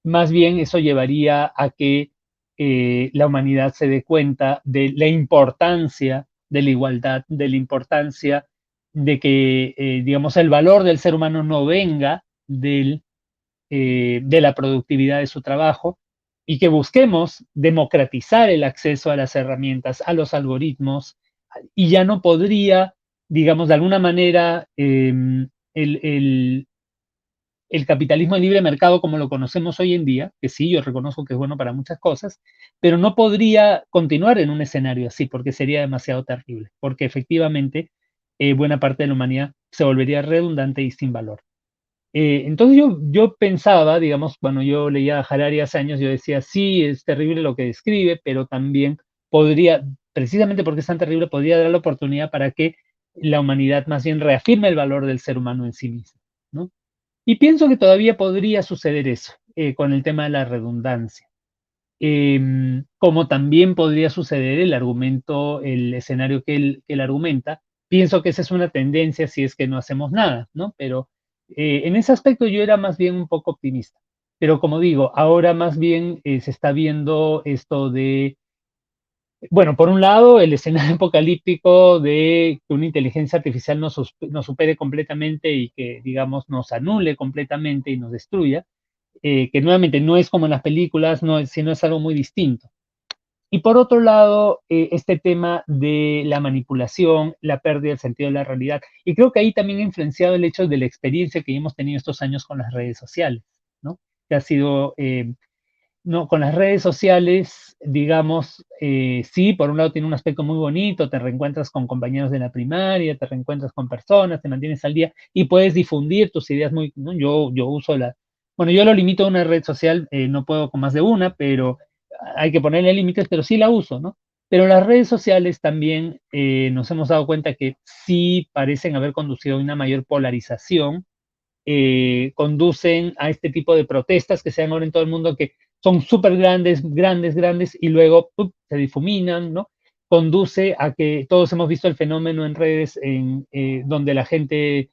más bien eso llevaría a que la humanidad se dé cuenta de la importancia de la igualdad, de la importancia de que, digamos, el valor del ser humano no venga de la productividad de su trabajo y que busquemos democratizar el acceso a las herramientas, a los algoritmos, y ya no podría, digamos, de alguna manera, el, el, el capitalismo de libre mercado como lo conocemos hoy en día, que sí, yo reconozco que es bueno para muchas cosas, pero no podría continuar en un escenario así porque sería demasiado terrible, porque efectivamente buena parte de la humanidad se volvería redundante y sin valor. Entonces yo pensaba, digamos, cuando yo leía a Harari hace años, yo decía, sí, es terrible lo que describe, pero también podría, precisamente porque es tan terrible, podría dar la oportunidad para que la humanidad más bien reafirme el valor del ser humano en sí mismo, ¿no? Y pienso que todavía podría suceder eso con el tema de la redundancia. como también podría suceder el argumento, el escenario que él argumenta. Pienso que esa es una tendencia si es que no hacemos nada, ¿no? Pero en ese aspecto yo era más bien un poco optimista. Pero como digo, ahora más bien se está viendo esto de, bueno, por un lado, el escenario apocalíptico de que una inteligencia artificial nos supere completamente y que, digamos, nos anule completamente y nos destruya, que nuevamente no es como en las películas, no es, sino es algo muy distinto. Y por otro lado, este tema de la manipulación, la pérdida del sentido de la realidad. Y creo que ahí también ha influenciado el hecho de la experiencia que hemos tenido estos años con las redes sociales, ¿no? Que ha sido, no, con las redes sociales, digamos, sí, por un lado tiene un aspecto muy bonito, te reencuentras con compañeros de la primaria, te reencuentras con personas, te mantienes al día y puedes difundir tus ideas muy, ¿no? Yo uso bueno, yo lo limito a una red social, no puedo con más de una, pero hay que ponerle límites, pero sí la uso, ¿no? Pero las redes sociales también nos hemos dado cuenta que sí parecen haber conducido a una mayor polarización, conducen a este tipo de protestas que se dan ahora en todo el mundo, que son súper grandes, grandes, grandes, y luego se difuminan, ¿no? Conduce a que todos hemos visto el fenómeno en redes donde la gente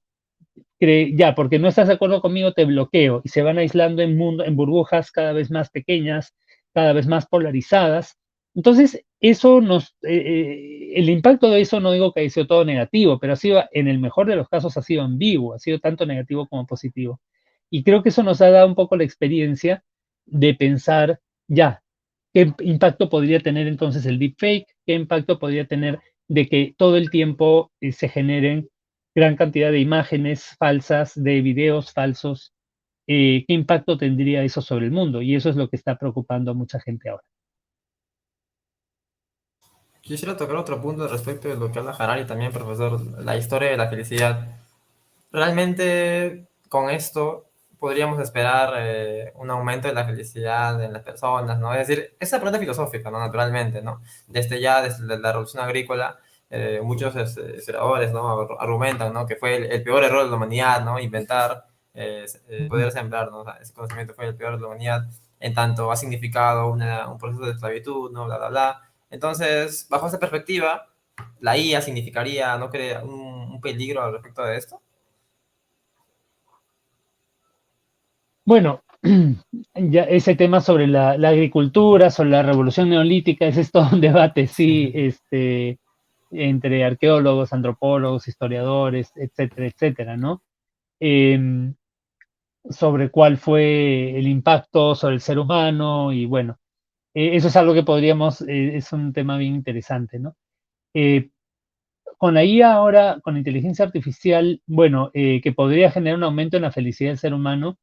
cree, ya, porque no estás de acuerdo conmigo, te bloqueo, y se van aislando en burbujas cada vez más pequeñas, cada vez más polarizadas. Entonces, el impacto de eso no digo que haya sido todo negativo, pero ha sido, en el mejor de los casos, ha sido ambiguo, ha sido tanto negativo como positivo. Y creo que eso nos ha dado un poco la experiencia de pensar, ya, ¿qué impacto podría tener entonces el deepfake? ¿Qué impacto podría tener de que todo el tiempo se generen gran cantidad de imágenes falsas, de videos falsos? ¿Qué impacto tendría eso sobre el mundo? Y eso es lo que está preocupando a mucha gente ahora. Quisiera tocar otro punto respecto de lo que habla Harari también, profesor, la historia de la felicidad. Realmente con esto podríamos esperar un aumento de la felicidad en las personas, ¿no? Es decir, esa pregunta filosófica, ¿no? Naturalmente, ¿no? Desde la revolución agrícola, muchos historiadores, ¿no? Argumentan, ¿no? Que fue el peor error de la humanidad, ¿no? Inventar, poder sembrar, ¿no? O sea, ese conocimiento fue el peor de la humanidad, en tanto ha significado un proceso de esclavitud, ¿no? Bla, bla, bla. Entonces, bajo esa perspectiva, la IA significaría, ¿no cree, un peligro al respecto de esto? Bueno, ya ese tema sobre la agricultura, sobre la revolución neolítica, ese es todo un debate, sí, entre arqueólogos, antropólogos, historiadores, etcétera, etcétera, ¿no? Em, Sobre cuál fue el impacto sobre el ser humano y bueno, eso es algo que podríamos, es un tema bien interesante, ¿no? Eh, con la IA ahora, con inteligencia artificial, bueno, que podría generar un aumento en la felicidad del ser humano.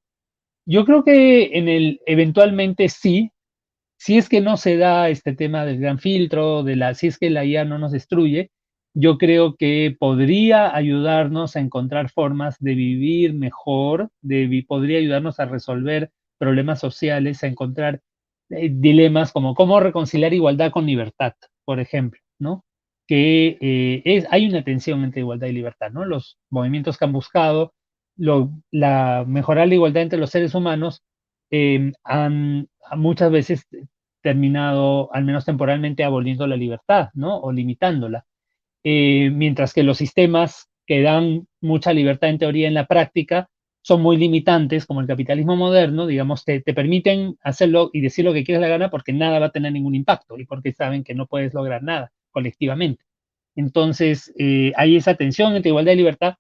Yo creo que eventualmente sí, si es que no se da este tema del gran filtro, si es que la IA no nos destruye, yo creo que podría ayudarnos a encontrar formas de vivir mejor, podría ayudarnos a resolver problemas sociales, a encontrar dilemas como cómo reconciliar igualdad con libertad, por ejemplo, ¿no? Que hay una tensión entre igualdad y libertad, ¿no? Los movimientos que han buscado mejorar la igualdad entre los seres humanos han muchas veces terminado, al menos temporalmente, aboliendo la libertad, ¿no? O limitándola. Mientras que los sistemas que dan mucha libertad en teoría, en la práctica, son muy limitantes, como el capitalismo moderno, digamos, te permiten hacerlo y decir lo que quieres la gana porque nada va a tener ningún impacto y porque saben que no puedes lograr nada colectivamente. Entonces, hay esa tensión entre igualdad y libertad.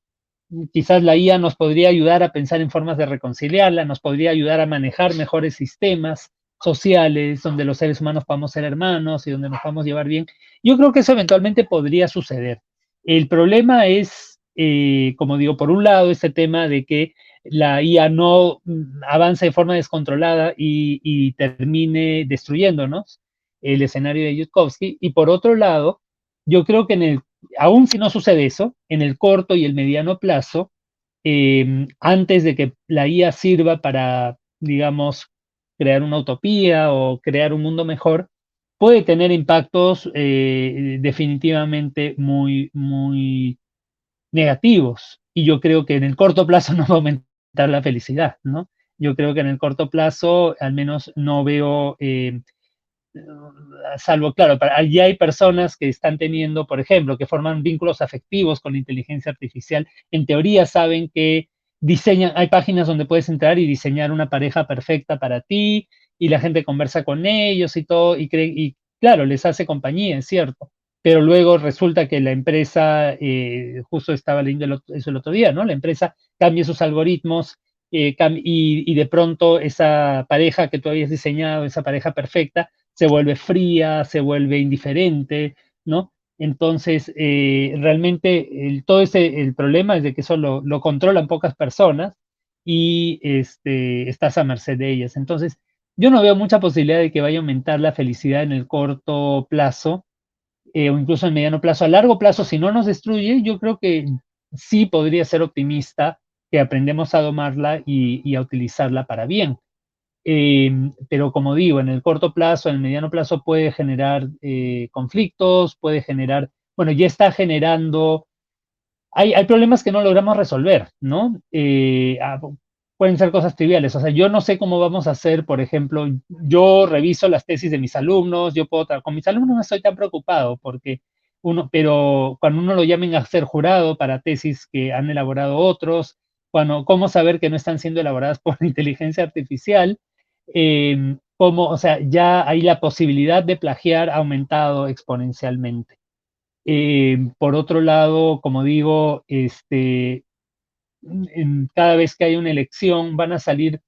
Quizás la IA nos podría ayudar a pensar en formas de reconciliarla, nos podría ayudar a manejar mejores sistemas sociales donde los seres humanos podamos ser hermanos y donde nos podamos llevar bien. Yo creo que eso eventualmente podría suceder. El problema es, como digo, por un lado, este tema de que la IA no avance de forma descontrolada y termine destruyéndonos el escenario de Yudkowsky. Y por otro lado, yo creo que aún si no sucede eso, en el corto y el mediano plazo, antes de que la IA sirva para, digamos, crear una utopía o crear un mundo mejor, puede tener impactos definitivamente muy, muy negativos. Y yo creo que en el corto plazo no va a aumentar la felicidad, ¿no? Yo creo que en el corto plazo, al menos no veo salvo, claro, allí hay personas que están teniendo, por ejemplo, que forman vínculos afectivos con la inteligencia artificial, en teoría saben que diseñan, hay páginas donde puedes entrar y diseñar una pareja perfecta para ti, y la gente conversa con ellos y todo, y claro, les hace compañía, es cierto. Pero luego resulta que la empresa, justo estaba leyendo eso el otro día, ¿no? La empresa cambia sus algoritmos y de pronto esa pareja que tú habías diseñado, esa pareja perfecta, se vuelve fría, se vuelve indiferente, ¿no? Entonces, realmente el problema es de que eso lo controlan pocas personas y estás a merced de ellas. Entonces, yo no veo mucha posibilidad de que vaya a aumentar la felicidad en el corto plazo, o incluso en mediano plazo. A largo plazo, si no nos destruye, yo creo que sí podría ser optimista, que aprendemos a domarla y a utilizarla para bien. Pero como digo, en el corto plazo, en el mediano plazo puede generar conflictos, puede generar, bueno, ya está generando, hay problemas que no logramos resolver, ¿no? Pueden ser cosas triviales. O sea, yo no sé cómo vamos a hacer, por ejemplo, yo reviso las tesis de mis alumnos, con mis alumnos no estoy tan preocupado porque pero cuando uno lo llamen a ser jurado para tesis que han elaborado otros, cómo saber que no están siendo elaboradas por inteligencia artificial, o sea, ya hay la posibilidad de plagiar ha aumentado exponencialmente. Por otro lado, como digo, cada vez que hay una elección van a salir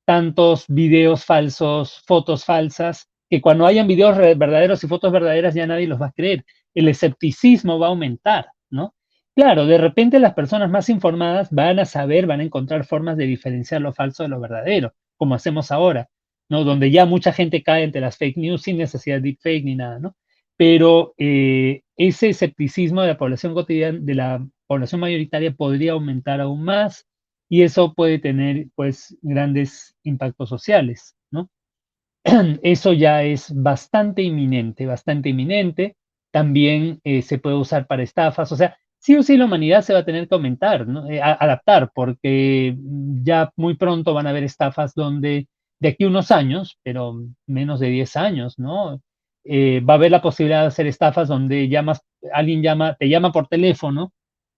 tantos videos falsos, fotos falsas, que cuando hayan videos verdaderos y fotos verdaderas ya nadie los va a creer. El escepticismo va a aumentar, ¿no? Claro, de repente las personas más informadas van a saber, van a encontrar formas de diferenciar lo falso de lo verdadero, como hacemos ahora, ¿no? Donde ya mucha gente cae entre las fake news sin necesidad de deepfake ni nada, ¿no? Pero ese escepticismo de la población cotidiana, de la población mayoritaria, podría aumentar aún más y eso puede tener, pues, grandes impactos sociales, ¿no? Eso ya es bastante inminente, bastante inminente. También se puede usar para estafas, o sea, sí o sí la humanidad se va a tener que aumentar, ¿no? Adaptar, porque ya muy pronto van a haber estafas donde de aquí a unos años, pero menos de 10 años, ¿no? Va a haber la posibilidad de hacer estafas donde te llama por teléfono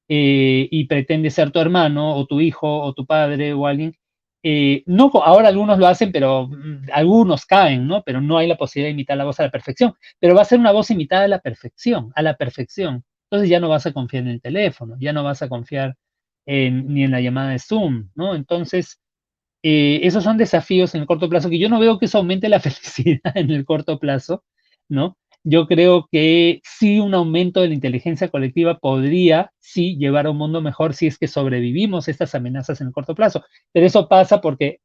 y pretende ser tu hermano o tu hijo o tu padre o alguien. No, ahora algunos lo hacen, pero algunos caen, ¿no? Pero no hay la posibilidad de imitar la voz a la perfección. Pero va a ser una voz imitada a la perfección, a la perfección. Entonces ya no vas a confiar en el teléfono, ya no vas a confiar ni en la llamada de Zoom, ¿no? Entonces, esos son desafíos en el corto plazo que yo no veo que eso aumente la felicidad en el corto plazo, ¿no? Yo creo que sí un aumento de la inteligencia colectiva podría, sí, llevar a un mundo mejor si es que sobrevivimos estas amenazas en el corto plazo. Pero eso pasa porque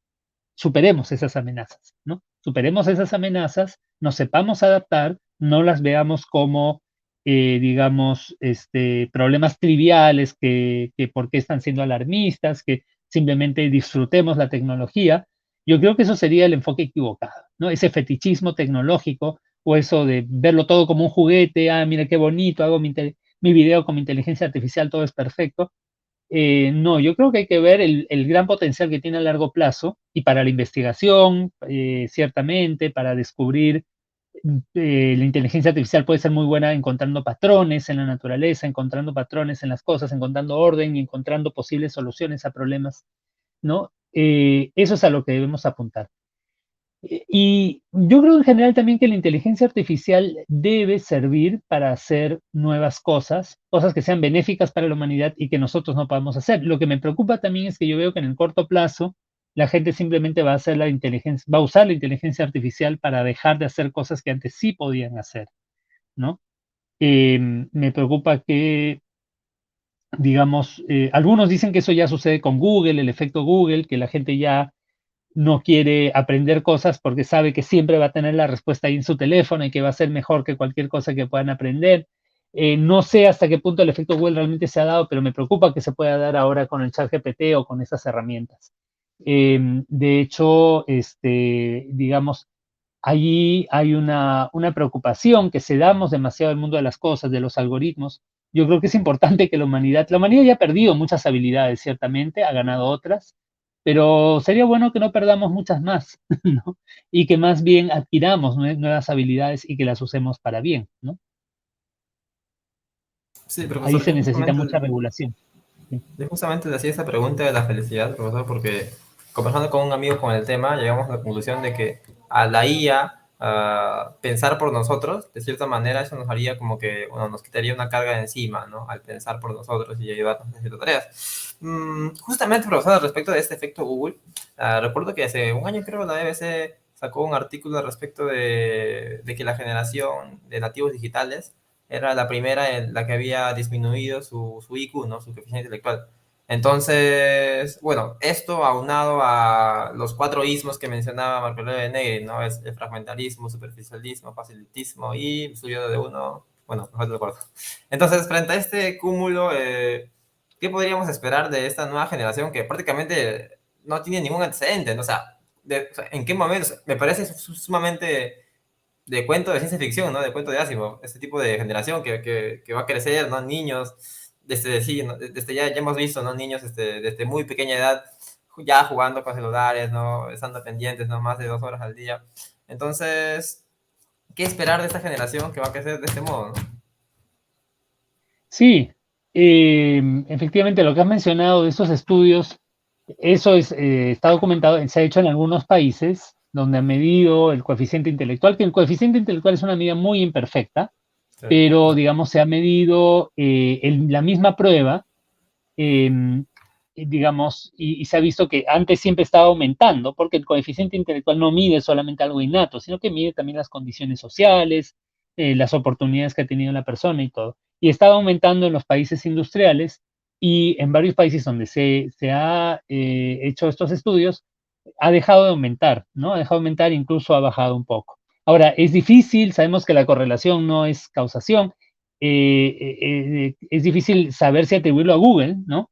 superemos esas amenazas, ¿no? Superemos esas amenazas, nos sepamos adaptar, no las veamos como, digamos, problemas triviales que por qué están siendo alarmistas, que simplemente disfrutemos la tecnología. Yo creo que eso sería el enfoque equivocado, ¿no? Ese fetichismo tecnológico o eso de verlo todo como un juguete, mira qué bonito, hago mi video con mi inteligencia artificial, todo es perfecto. No, yo creo que hay que ver el gran potencial que tiene a largo plazo y para la investigación, ciertamente, para descubrir, la inteligencia artificial puede ser muy buena encontrando patrones en la naturaleza, encontrando patrones en las cosas, encontrando orden y encontrando posibles soluciones a problemas, ¿no? Eso es a lo que debemos apuntar. Y yo creo en general también que la inteligencia artificial debe servir para hacer nuevas cosas, cosas que sean benéficas para la humanidad y que nosotros no podamos hacer. Lo que me preocupa también es que yo veo que en el corto plazo la gente simplemente va a usar la inteligencia artificial para dejar de hacer cosas que antes sí podían hacer, ¿no? Me preocupa que, digamos, algunos dicen que eso ya sucede con Google, el efecto Google, que la gente ya no quiere aprender cosas porque sabe que siempre va a tener la respuesta ahí en su teléfono y que va a ser mejor que cualquier cosa que puedan aprender. No sé hasta qué punto el efecto Google realmente se ha dado, pero me preocupa que se pueda dar ahora con el chat GPT o con esas herramientas. De hecho, digamos, allí hay una preocupación que cedamos demasiado al mundo de las cosas, de los algoritmos. Yo creo que es importante que la humanidad ya ha perdido muchas habilidades, ciertamente, ha ganado otras, pero sería bueno que no perdamos muchas más, ¿no? Y que más bien adquiramos nuevas habilidades y que las usemos para bien, ¿no? Sí, Ahí profesor, se necesita mucha regulación. Sí. yo justamente le hacía esa pregunta de la felicidad, profesor, porque conversando con un amigo con el tema, llegamos a la conclusión de que a la IA pensar por nosotros, de cierta manera, eso nos haría como que, bueno, nos quitaría una carga de encima, ¿no? Al pensar por nosotros y ayudarnos en ciertas tareas. Justamente, profesor, respecto de este efecto Google, recuerdo que hace un año creo la BBC sacó un artículo al respecto de que la generación de nativos digitales era la primera en la que había disminuido su IQ, ¿no? Su coeficiente intelectual. Entonces, bueno, esto aunado a los cuatro ismos que mencionaba Marco Aurelio de Negri, ¿no? Es el fragmentalismo, superficialismo, facilitismo y suyo de uno, bueno, mejor te lo acuerdo. Entonces, frente a este cúmulo, ¿qué podríamos esperar de esta nueva generación que prácticamente no tiene ningún antecedente, ¿no? O sea, ¿en qué momento? Me parece sumamente de cuento de ciencia ficción, ¿no? De cuento de Asimov, este tipo de generación que va a crecer, ¿no? Niños, desde, sí, ¿no? Desde ya hemos visto, ¿no? Niños desde muy pequeña edad ya jugando con celulares, ¿no? Estando pendientes, ¿no? Más de 2 horas al día. Entonces, ¿qué esperar de esta generación que va a crecer de este modo, ¿no? Sí, efectivamente, lo que has mencionado de estos estudios, eso está documentado, se ha hecho en algunos países donde han medido el coeficiente intelectual, que el coeficiente intelectual es una medida muy imperfecta, Sí, pero claro. digamos se ha medido en la misma prueba, digamos, y se ha visto que antes siempre estaba aumentando, porque el coeficiente intelectual no mide solamente algo innato, sino que mide también las condiciones sociales, las oportunidades que ha tenido la persona y todo. Y estaba aumentando en los países industriales y en varios países donde se ha hecho estos estudios, ha dejado de aumentar, ¿no? Ha dejado de aumentar, incluso ha bajado un poco. Ahora, es difícil, sabemos que la correlación no es causación, es difícil saber si atribuirlo a Google, ¿no?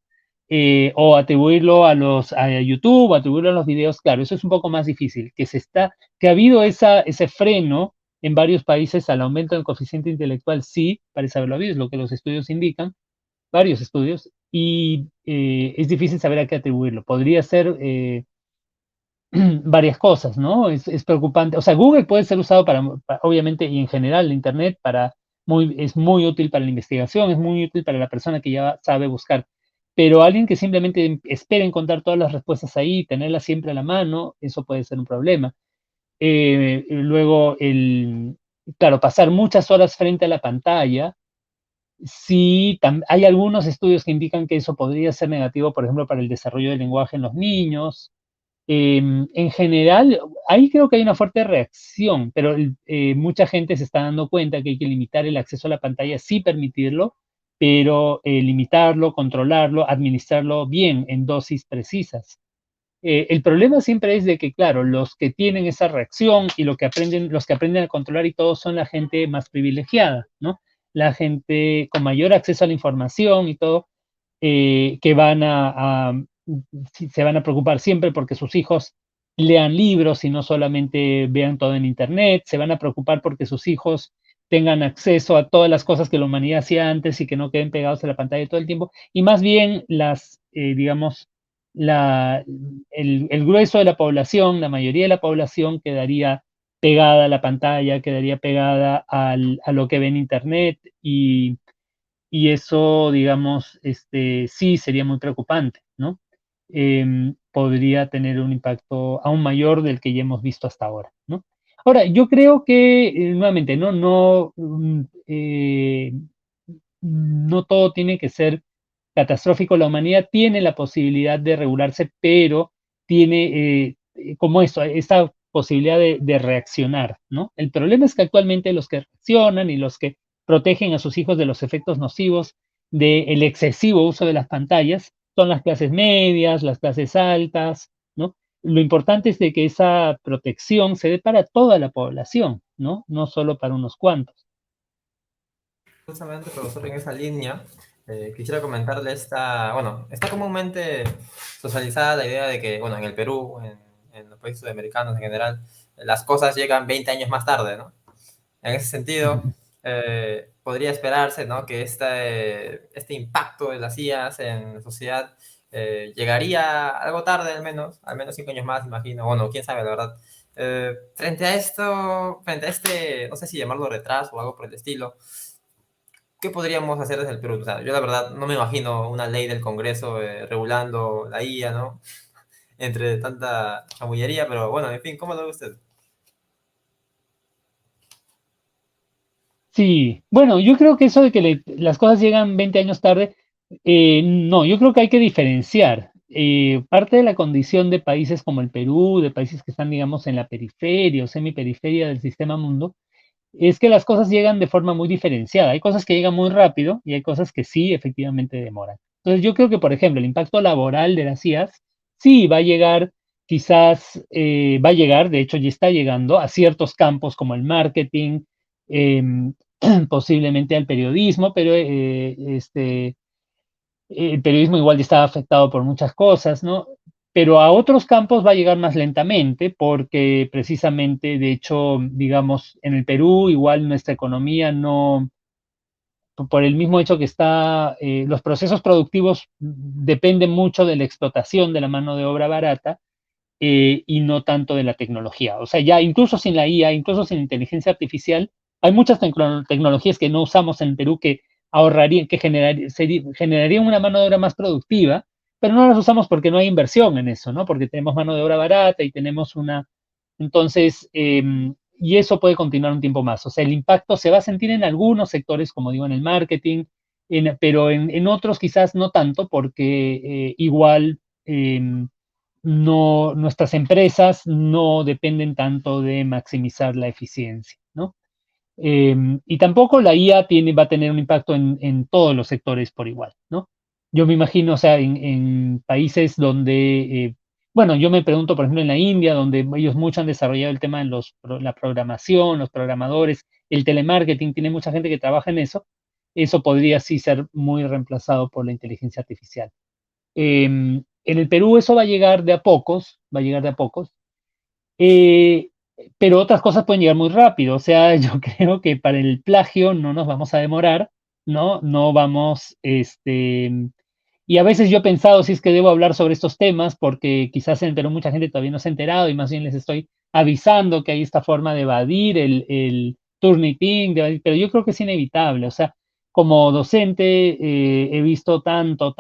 O atribuirlo a YouTube, o atribuirlo a los videos, claro, eso es un poco más difícil, que ha habido ese freno en varios países al aumento del coeficiente intelectual, sí, parece haberlo habido, es lo que los estudios indican, varios estudios, y es difícil saber a qué atribuirlo. Podría ser varias cosas, ¿no? Es preocupante. O sea, Google puede ser usado obviamente, y en general, Internet es muy útil para la investigación, es muy útil para la persona que ya sabe buscar. Pero alguien que simplemente espera encontrar todas las respuestas ahí, tenerlas siempre a la mano, eso puede ser un problema. Luego, claro, pasar muchas horas frente a la pantalla, sí, hay algunos estudios que indican que eso podría ser negativo, por ejemplo, para el desarrollo del lenguaje en los niños. En general, ahí creo que hay una fuerte reacción, pero mucha gente se está dando cuenta que hay que limitar el acceso a la pantalla, sí permitirlo, pero limitarlo, controlarlo, administrarlo bien en dosis precisas. El problema siempre es de que, claro, los que tienen esa reacción y los que aprenden a controlar y todo son la gente más privilegiada, ¿no? La gente con mayor acceso a la información y todo, que se van a preocupar siempre porque sus hijos lean libros y no solamente vean todo en Internet, se van a preocupar porque sus hijos tengan acceso a todas las cosas que la humanidad hacía antes y que no queden pegados a la pantalla todo el tiempo, y más bien digamos, la, el grueso de la población, la mayoría de la población quedaría pegada a la pantalla, quedaría pegada a lo que ve en Internet y eso, digamos, sí sería muy preocupante, ¿no? Podría tener un impacto aún mayor del que ya hemos visto hasta ahora, ¿no? Ahora, yo creo que, nuevamente, no todo tiene que ser catastrófico. La humanidad tiene la posibilidad de regularse, pero tiene, como eso, esta posibilidad de reaccionar, ¿no? El problema es que actualmente los que reaccionan y los que protegen a sus hijos de los efectos nocivos del excesivo uso de las pantallas son las clases medias, las clases altas, ¿no? Lo importante es de que esa protección se dé para toda la población, ¿no? No solo para unos cuantos. Justamente, profesor, en esa línea, quisiera comentarle bueno, está comúnmente socializada la idea de que, bueno, en el Perú, en los países sudamericanos en general, las cosas llegan 20 años más tarde, ¿no? En ese sentido, podría esperarse, ¿no? Que este impacto de las IAs en la sociedad llegaría algo tarde al menos 5 años más, imagino. Bueno, quién sabe, la verdad. Frente a esto, frente a este, no sé si llamarlo retraso o algo por el estilo, ¿qué podríamos hacer desde el Perú? O sea, yo la verdad no me imagino una ley del Congreso regulando la IA, ¿no? Entre tanta chamullería, pero bueno, en fin, ¿cómo lo ve usted? Sí, bueno, yo creo que eso de que las cosas llegan 20 años tarde, no, yo creo que hay que diferenciar. Parte de la condición de países como el Perú, de países que están, digamos, en la periferia o semiperiferia del sistema mundo, es que las cosas llegan de forma muy diferenciada. Hay cosas que llegan muy rápido y hay cosas que sí, efectivamente, demoran. Entonces, yo creo que, por ejemplo, el impacto laboral de las IAs sí va a llegar, quizás va a llegar, de hecho ya está llegando a ciertos campos como el marketing, em, posiblemente al periodismo, pero el periodismo igual ya estaba afectado por muchas cosas, ¿no? Pero a otros campos va a llegar más lentamente porque precisamente, de hecho, digamos, en el Perú igual nuestra economía no, por el mismo hecho que está, los procesos productivos dependen mucho de la explotación de la mano de obra barata y no tanto de la tecnología. O sea, ya incluso sin la IA, incluso sin inteligencia artificial, hay muchas tecnologías que no usamos en Perú que ahorrarían, que generarían una mano de obra más productiva, pero no las usamos porque no hay inversión en eso, ¿no? Porque tenemos mano de obra barata y tenemos una... Entonces, y eso puede continuar un tiempo más. O sea, el impacto se va a sentir en algunos sectores, como digo, en el marketing, pero en otros quizás no tanto, porque igual no, nuestras empresas no dependen tanto de maximizar la eficiencia, ¿no? Y tampoco la IA va a tener un impacto en todos los sectores por igual, ¿no? Yo me imagino, o sea, en países donde, bueno, yo me pregunto, por ejemplo, en la India, donde ellos mucho han desarrollado el tema de la programación, los programadores, el telemarketing, tiene mucha gente que trabaja en eso podría sí ser muy reemplazado por la inteligencia artificial. En el Perú eso va a llegar de a pocos, va a llegar de a pocos, eh, pero otras cosas pueden llegar muy rápido. O sea, yo creo que para el plagio no nos vamos a demorar, ¿no? No vamos, y a veces yo he pensado si es que debo hablar sobre estos temas, porque quizás en el Perú mucha gente todavía no se ha enterado y más bien les estoy avisando que hay esta forma de evadir el Turnitin, pero yo creo que es inevitable. O sea, como docente he visto tanto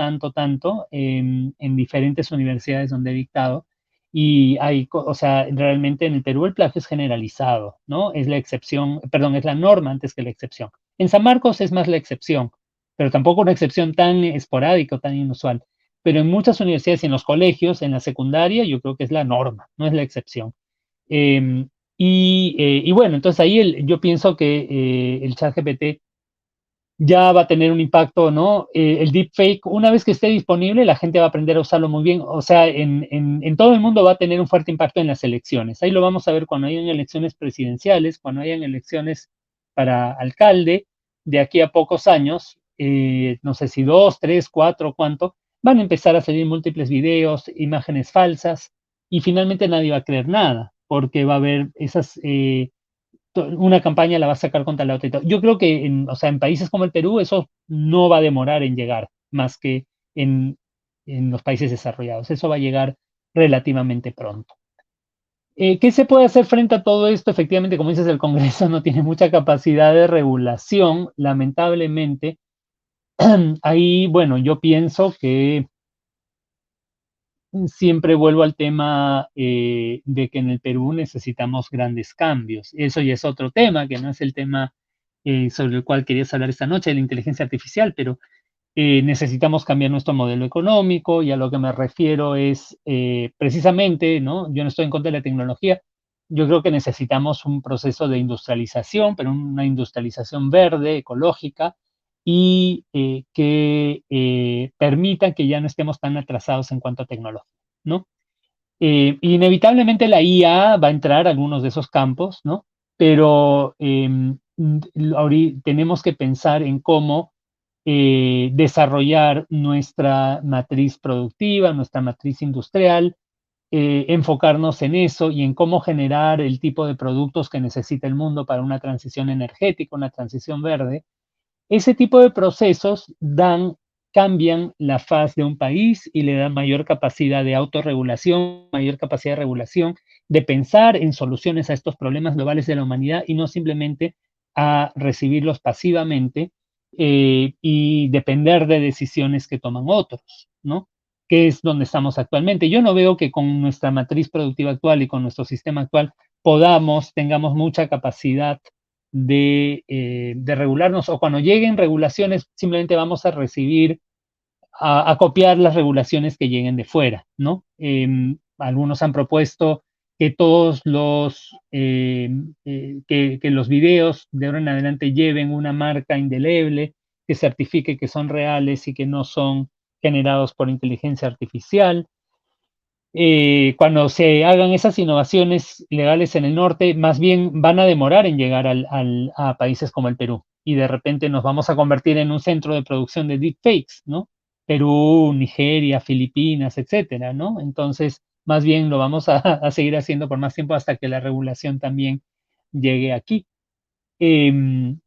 en diferentes universidades donde he dictado y o sea, realmente en el Perú el plagio es generalizado, ¿no? Es la excepción, perdón, es la norma antes que la excepción. En San Marcos es más la excepción, pero tampoco una excepción tan esporádica o tan inusual. Pero en muchas universidades y en los colegios, en la secundaria, yo creo que es la norma, no es la excepción. Eh, y bueno, entonces ahí yo pienso que el chat GPT ya va a tener un impacto, ¿no? El deepfake, una vez que esté disponible, la gente va a aprender a usarlo muy bien. O sea, en todo el mundo va a tener un fuerte impacto en las elecciones. Ahí lo vamos a ver cuando hayan elecciones presidenciales, cuando hayan elecciones para alcalde, de aquí a pocos años, no sé si 2, 3, 4, cuánto, van a empezar a salir múltiples videos, imágenes falsas, y finalmente nadie va a creer nada, porque va a haber esas una campaña la va a sacar contra la otra y todo. Yo creo que o sea, en países como el Perú eso no va a demorar en llegar, más que en, en los países desarrollados. Eso va a llegar relativamente pronto. ¿Qué se puede hacer frente a todo esto? Efectivamente, como dices, el Congreso no tiene mucha capacidad de regulación, lamentablemente. Ahí, bueno, yo pienso que siempre vuelvo al tema de que en el Perú necesitamos grandes cambios. Eso ya es otro tema, que no es el tema sobre el cual querías hablar esta noche, de la inteligencia artificial, pero necesitamos cambiar nuestro modelo económico y a lo que me refiero es precisamente, ¿no? Yo no estoy en contra de la tecnología, yo creo que necesitamos un proceso de industrialización, pero una industrialización verde, ecológica, y que permita que ya no estemos tan atrasados en cuanto a tecnología, ¿no? Inevitablemente la IA va a entrar a algunos de esos campos, ¿no? Pero tenemos que pensar en cómo desarrollar nuestra matriz productiva, nuestra matriz industrial, enfocarnos en eso y en cómo generar el tipo de productos que necesita el mundo para una transición energética, una transición verde. Ese tipo de procesos dan cambian la faz de un país y le dan mayor capacidad de autorregulación, mayor capacidad de regulación, de pensar en soluciones a estos problemas globales de la humanidad y no simplemente a recibirlos pasivamente y depender de decisiones que toman otros, ¿no? Que es donde estamos actualmente. Yo no veo que con nuestra matriz productiva actual y con nuestro sistema actual tengamos mucha capacidad de regularnos, o cuando lleguen regulaciones simplemente vamos a recibir, a copiar las regulaciones que lleguen de fuera, ¿no? Algunos han propuesto que todos que los videos de ahora en adelante lleven una marca indeleble que certifique que son reales y que no son generados por inteligencia artificial. Cuando se hagan esas innovaciones legales en el norte, más bien van a demorar en llegar a países como el Perú. Y de repente nos vamos a convertir en un centro de producción de deepfakes, ¿no? Perú, Nigeria, Filipinas, etcétera, ¿no? Entonces, más bien lo vamos a seguir haciendo por más tiempo hasta que la regulación también llegue aquí. Em,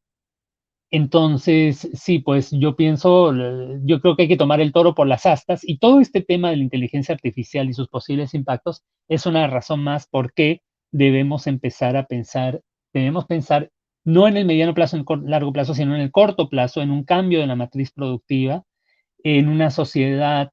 entonces, sí, pues yo creo que hay que tomar el toro por las astas y todo este tema de la inteligencia artificial y sus posibles impactos es una razón más por qué debemos pensar no en el mediano plazo, en el largo plazo, sino en el corto plazo, en un cambio de la matriz productiva, en una sociedad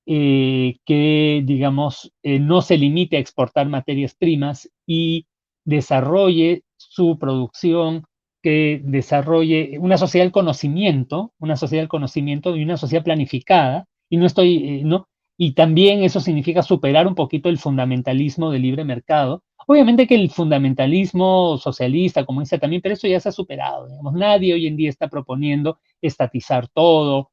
que, digamos, no se limite a exportar materias primas y desarrolle su producción, que desarrolle una sociedad del conocimiento y una sociedad planificada, y no estoy, ¿no? Y también eso significa superar un poquito el fundamentalismo del libre mercado. Obviamente que el fundamentalismo socialista, comunista también, pero eso ya se ha superado, digamos. Nadie hoy en día está proponiendo estatizar todo,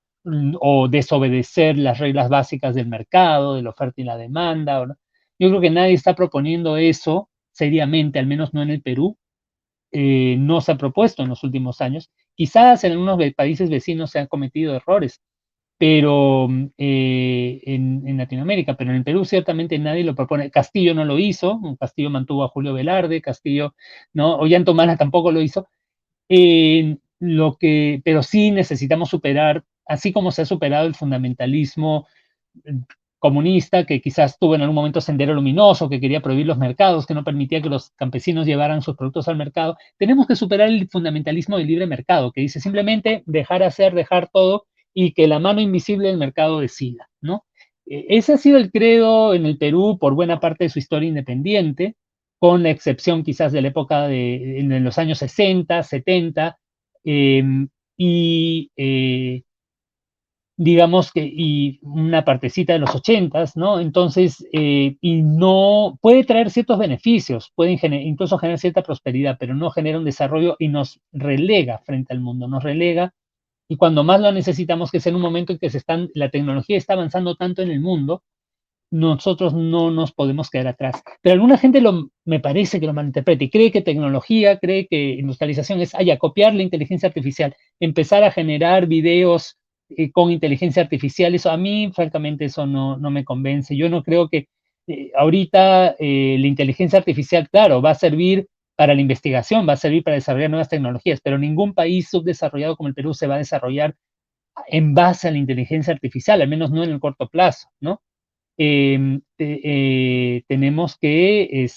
o desobedecer las reglas básicas del mercado, de la oferta y la demanda. ¿No? Yo creo que nadie está proponiendo eso seriamente, al menos no en el Perú. No se ha propuesto en los últimos años. Quizás en algunos países vecinos se han cometido errores, pero en Latinoamérica, pero en el Perú ciertamente nadie lo propone. Castillo no lo hizo, Castillo mantuvo a Julio Velarde, Castillo, ¿no? Ollanta tampoco lo hizo. Pero sí necesitamos superar, así como se ha superado el fundamentalismo eh, comunista, que quizás tuvo en algún momento Sendero Luminoso, que quería prohibir los mercados, que no permitía que los campesinos llevaran sus productos al mercado, tenemos que superar el fundamentalismo del libre mercado, que dice simplemente dejar hacer, dejar todo y que la mano invisible del mercado decida, ¿no? Ese ha sido el credo en el Perú por buena parte de su historia independiente, con la excepción quizás de la época en los años 60, 70, eh, y digamos que, y una partecita de los 80, ¿no? Entonces, y no, puede traer ciertos beneficios, incluso generar cierta prosperidad, pero no genera un desarrollo y nos relega frente al mundo, nos relega, y cuando más lo necesitamos, que es en un momento en que la tecnología está avanzando tanto en el mundo, nosotros no nos podemos quedar atrás. Pero alguna gente me parece que lo malinterpreta y cree que tecnología, cree que industrialización es copiar la inteligencia artificial, empezar a generar videos con inteligencia artificial. Eso a mí, francamente, eso no me convence. Yo no creo que ahorita la inteligencia artificial, claro, va a servir para la investigación, va a servir para desarrollar nuevas tecnologías, pero ningún país subdesarrollado como el Perú se va a desarrollar en base a la inteligencia artificial, al menos no en el corto plazo, ¿no? Tenemos que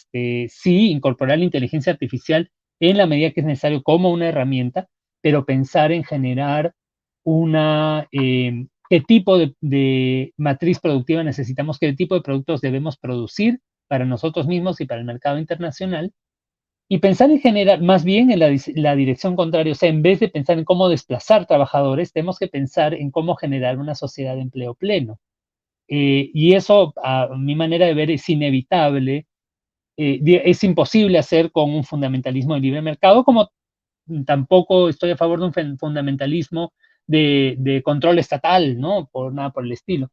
sí incorporar la inteligencia artificial en la medida que es necesario como una herramienta, pero pensar en generar qué tipo de matriz productiva necesitamos, qué tipo de productos debemos producir para nosotros mismos y para el mercado internacional, y pensar en generar más bien en la dirección contraria, o sea, en vez de pensar en cómo desplazar trabajadores, tenemos que pensar en cómo generar una sociedad de empleo pleno. Y eso, a mi manera de ver, es inevitable, es imposible hacer con un fundamentalismo de libre mercado, como tampoco estoy a favor de un fundamentalismo de control estatal, ¿no? Por nada por el estilo.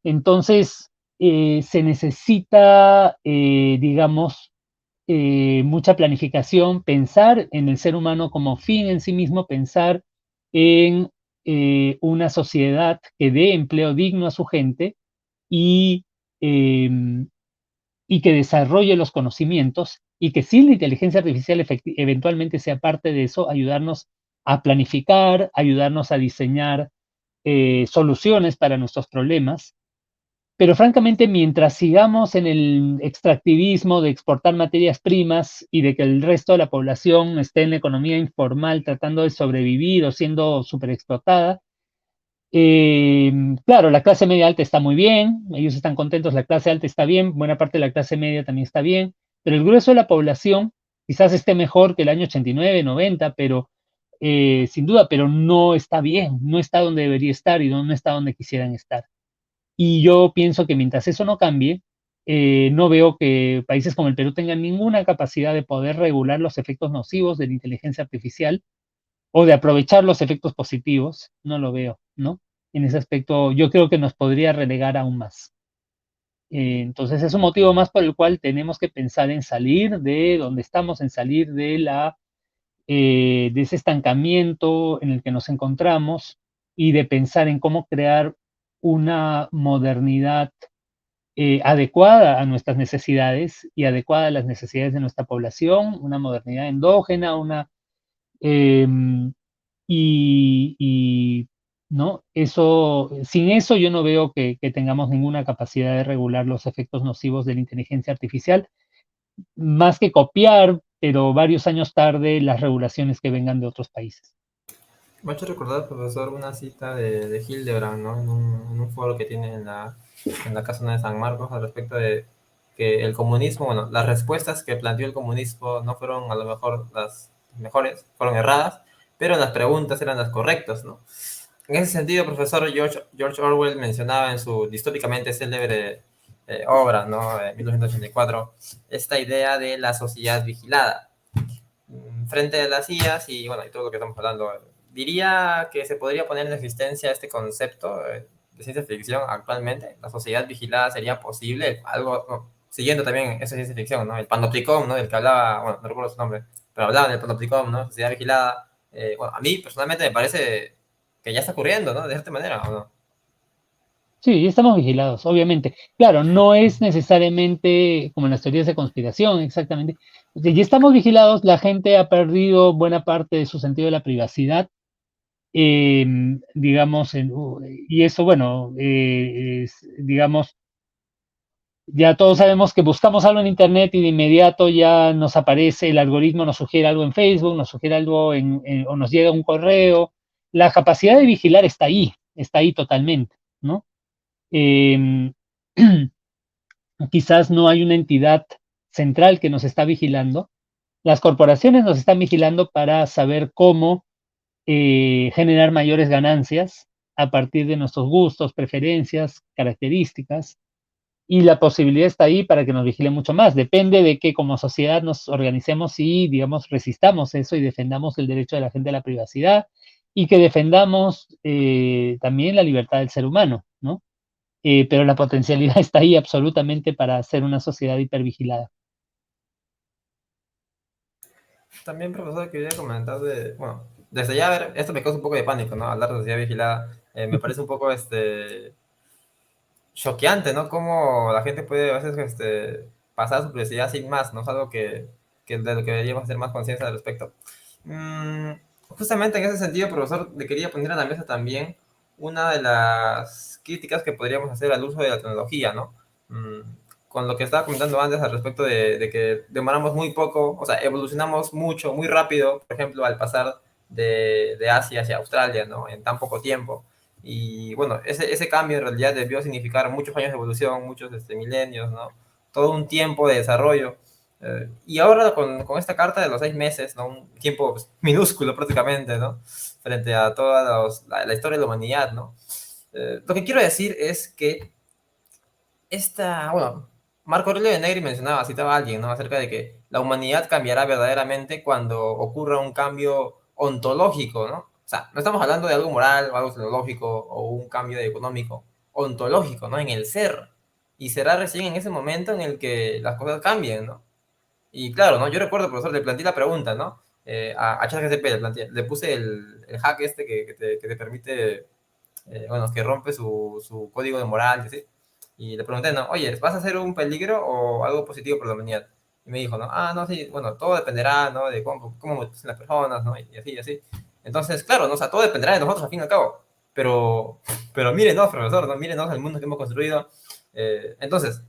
Entonces, se necesita, digamos, mucha planificación, pensar en el ser humano como fin en sí mismo, pensar en una sociedad que dé empleo digno a su gente y, em, y que desarrolle los conocimientos y que si la inteligencia artificial eventualmente sea parte de eso, ayudarnos a planificar, ayudarnos a diseñar soluciones para nuestros problemas, pero francamente, mientras sigamos en el extractivismo de exportar materias primas y de que el resto de la población esté en la economía informal tratando de sobrevivir o siendo superexplotada, claro, la clase media alta está muy bien, ellos están contentos, la clase alta está bien, buena parte de la clase media también está bien, pero el grueso de la población quizás esté mejor que el año 89, 90, pero sin duda, pero no está bien, no está donde debería estar y no está donde quisieran estar. Y yo pienso que mientras eso no cambie, no veo que países como el Perú tengan ninguna capacidad de poder regular los efectos nocivos de la inteligencia artificial o de aprovechar los efectos positivos, no lo veo, ¿no? En ese aspecto, yo creo que nos podría relegar aún más. Entonces, es un motivo más por el cual tenemos que pensar en salir de donde estamos, en salir de ese estancamiento en el que nos encontramos y de pensar en cómo crear una modernidad adecuada a nuestras necesidades y adecuada a las necesidades de nuestra población, una modernidad endógena, em, y, ¿no? Eso, sin eso yo no veo que tengamos ninguna capacidad de regular los efectos nocivos de la inteligencia artificial, más que copiar, pero varios años tarde, las regulaciones que vengan de otros países. Me ha hecho recordar, profesor, una cita de Hildebrand, ¿no? En un foro que tiene en la Casa de San Marcos al respecto de que el comunismo, bueno, las respuestas que planteó el comunismo no fueron a lo mejor las mejores, fueron erradas, pero las preguntas eran las correctas, ¿no? En ese sentido, profesor, George Orwell mencionaba en su distópicamente célebre obra, ¿no? 1984, esta idea de la sociedad vigilada frente a las IAs y, bueno, y todo lo que estamos hablando. Diría que se podría poner en existencia este concepto de ciencia ficción actualmente. La sociedad vigilada sería posible, algo, no, siguiendo también esa ciencia ficción, ¿no? El panopticon, ¿no? Del que hablaba, bueno, no recuerdo su nombre, pero hablaba del panopticon, ¿no? Sociedad vigilada. Bueno, a mí personalmente me parece que ya está ocurriendo, ¿no? De esta manera, ¿o no? Sí, estamos vigilados, obviamente. Claro, no es necesariamente como en las teorías de conspiración, exactamente. O sea, ya estamos vigilados, la gente ha perdido buena parte de su sentido de la privacidad, digamos, y eso, bueno, digamos, ya todos sabemos que buscamos algo en Internet y de inmediato ya nos aparece, el algoritmo nos sugiere algo en Facebook, nos sugiere algo o nos llega un correo. La capacidad de vigilar está ahí totalmente, ¿no? Eh, quizás no hay una entidad central que nos está vigilando. Las corporaciones nos están vigilando para saber cómo generar mayores ganancias a partir de nuestros gustos, preferencias, características, y la posibilidad está ahí para que nos vigile mucho más. Depende de que como sociedad nos organicemos y, digamos, resistamos eso y defendamos el derecho de la gente a la privacidad y que defendamos también la libertad del ser humano, ¿no? Pero la potencialidad está ahí absolutamente para hacer una sociedad hipervigilada. También, profesor, quería comentar de, bueno, desde ya, a ver, esto me causa un poco de pánico, ¿no? Hablar de sociedad vigilada, me parece un poco, choqueante, ¿no? Cómo la gente puede a veces, pasar su privacidad sin más, ¿no? Es algo que de lo que deberíamos hacer más conciencia al respecto. Mm, justamente en ese sentido, profesor, le quería poner a la mesa también una de las críticas que podríamos hacer al uso de la tecnología, ¿no? Mm, con lo que estaba comentando antes al respecto de que demoramos muy poco, o sea, evolucionamos mucho, muy rápido, por ejemplo, al pasar de Asia hacia Australia, ¿no? En tan poco tiempo. Y bueno, ese cambio en realidad debió significar muchos años de evolución, muchos milenios, ¿no? Todo un tiempo de desarrollo. Y ahora con esta carta de los 6 meses, ¿no? Un tiempo pues, minúsculo prácticamente, ¿no? Frente a toda la historia de la humanidad, ¿no? Lo que quiero decir es que bueno, Marco Aurelio de Negri mencionaba, citaba a alguien, ¿no? Acerca de que la humanidad cambiará verdaderamente cuando ocurra un cambio ontológico, ¿no? O sea, no estamos hablando de algo moral o algo tecnológico o un cambio económico, ontológico, ¿no? En el ser. Y será recién en ese momento en el que las cosas cambien, ¿no? Y claro, ¿no? Yo recuerdo, profesor, le planteé la pregunta, ¿no? A ChatGPT le puse el hack que te permite, bueno, que rompe su código de moral, ¿sí? Y le pregunté, ¿no? Oye, ¿vas a ser un peligro o algo positivo para la humanidad? Y me dijo, ¿no? Ah, no, sí, bueno, todo dependerá, ¿no? De cómo son las personas, ¿no? Y así, y así. Entonces, claro, ¿no? O sea, todo dependerá de nosotros, al fin y al cabo. pero, pero mírenos, profesor, ¿no? Mírenos el mundo que hemos construido. Entonces,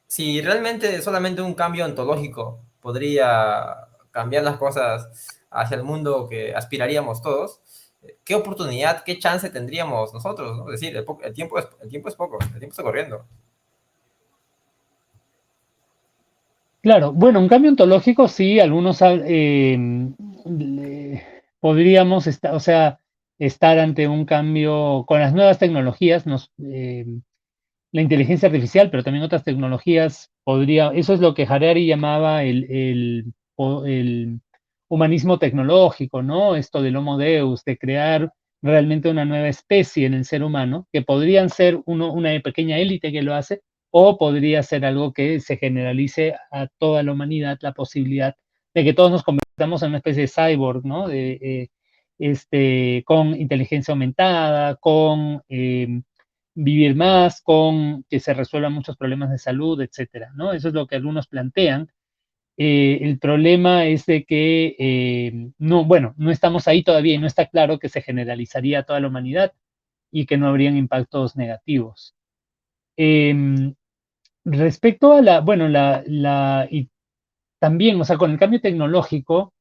si realmente solamente un cambio ontológico podría cambiar las cosas hacia el mundo que aspiraríamos todos, ¿qué oportunidad, qué chance tendríamos nosotros? ¿No? Es decir, el tiempo es poco, el tiempo está corriendo. Claro, bueno, un cambio ontológico sí, algunos podríamos estar, o sea, estar ante un cambio con las nuevas tecnologías, la inteligencia artificial, pero también otras tecnologías, eso es lo que Harari llamaba el humanismo tecnológico, ¿no? Esto del Homo Deus, de crear realmente una nueva especie en el ser humano, que podrían ser una pequeña élite que lo hace, o podría ser algo que se generalice a toda la humanidad, la posibilidad de que todos nos convertamos en una especie de cyborg, ¿no? Con inteligencia aumentada, con vivir más, con que se resuelvan muchos problemas de salud, etcétera, ¿no? Eso es lo que algunos plantean. El problema es de que no, bueno, no estamos ahí todavía y no está claro que se generalizaría a toda la humanidad y que no habrían impactos negativos. Eh, Respecto a bueno, y también, o sea, con el cambio tecnológico,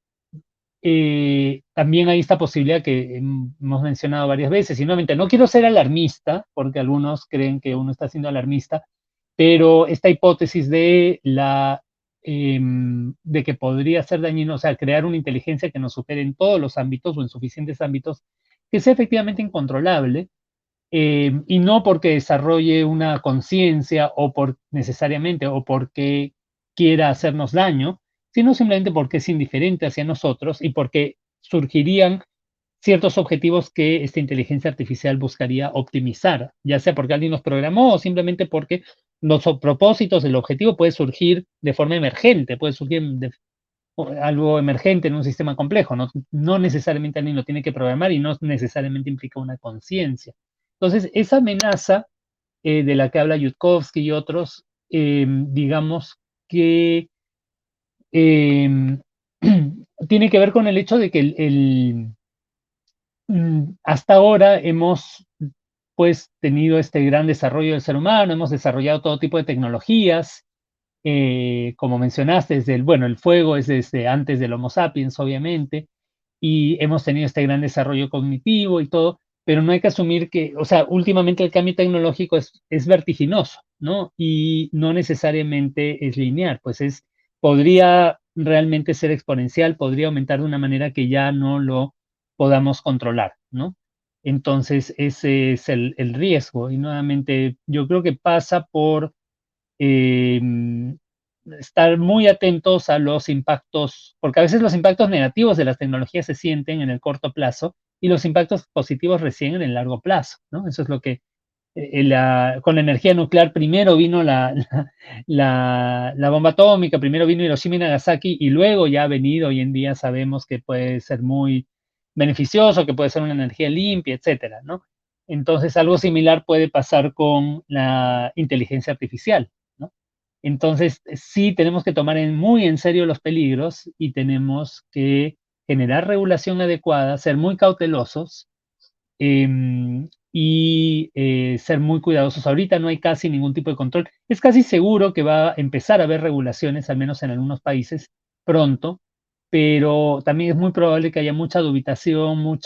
también hay esta posibilidad que hemos mencionado varias veces, y nuevamente no quiero ser alarmista, porque algunos creen que uno está siendo alarmista, pero esta hipótesis de que podría ser dañino, o sea, crear una inteligencia que nos supere en todos los ámbitos o en suficientes ámbitos, que sea efectivamente incontrolable, y no porque desarrolle una conciencia o por necesariamente o porque quiera hacernos daño, sino simplemente porque es indiferente hacia nosotros y porque surgirían ciertos objetivos que esta inteligencia artificial buscaría optimizar, ya sea porque alguien nos programó o simplemente porque los propósitos del objetivo puede surgir de forma emergente, puede surgir algo emergente en un sistema complejo, no necesariamente alguien lo tiene que programar y no necesariamente implica una conciencia. Entonces, esa amenaza de la que habla Yudkowsky y otros, digamos que eh, tiene que ver con el hecho de que hasta ahora hemos pues tenido este gran desarrollo del ser humano, hemos desarrollado todo tipo de tecnologías, como mencionaste, bueno, el fuego es desde antes del Homo sapiens, obviamente, y hemos tenido este gran desarrollo cognitivo y todo, pero no hay que asumir que, o sea, últimamente el cambio tecnológico es vertiginoso, ¿no? Y no necesariamente es lineal, podría realmente ser exponencial, podría aumentar de una manera que ya no lo podamos controlar, ¿no? Entonces, ese es el riesgo. Y nuevamente, yo creo que pasa por eh, estar muy atentos a los impactos, porque a veces los impactos negativos de las tecnologías se sienten en el corto plazo y los impactos positivos recién en el largo plazo, ¿no? Eso es lo que con la energía nuclear primero vino la bomba atómica, primero vino Hiroshima y Nagasaki y luego ya ha venido, hoy en día sabemos que puede ser muy beneficioso, que puede ser una energía limpia, etcétera, ¿no? Entonces, algo similar puede pasar con la inteligencia artificial, ¿no? Entonces, sí tenemos que tomar muy en serio los peligros y tenemos que generar regulación adecuada, ser muy cautelosos y ser muy cuidadosos. Ahorita no hay casi ningún tipo de control. Es casi seguro que va a empezar a haber regulaciones, al menos en algunos países, pronto, pero también es muy probable que haya mucha dubitación,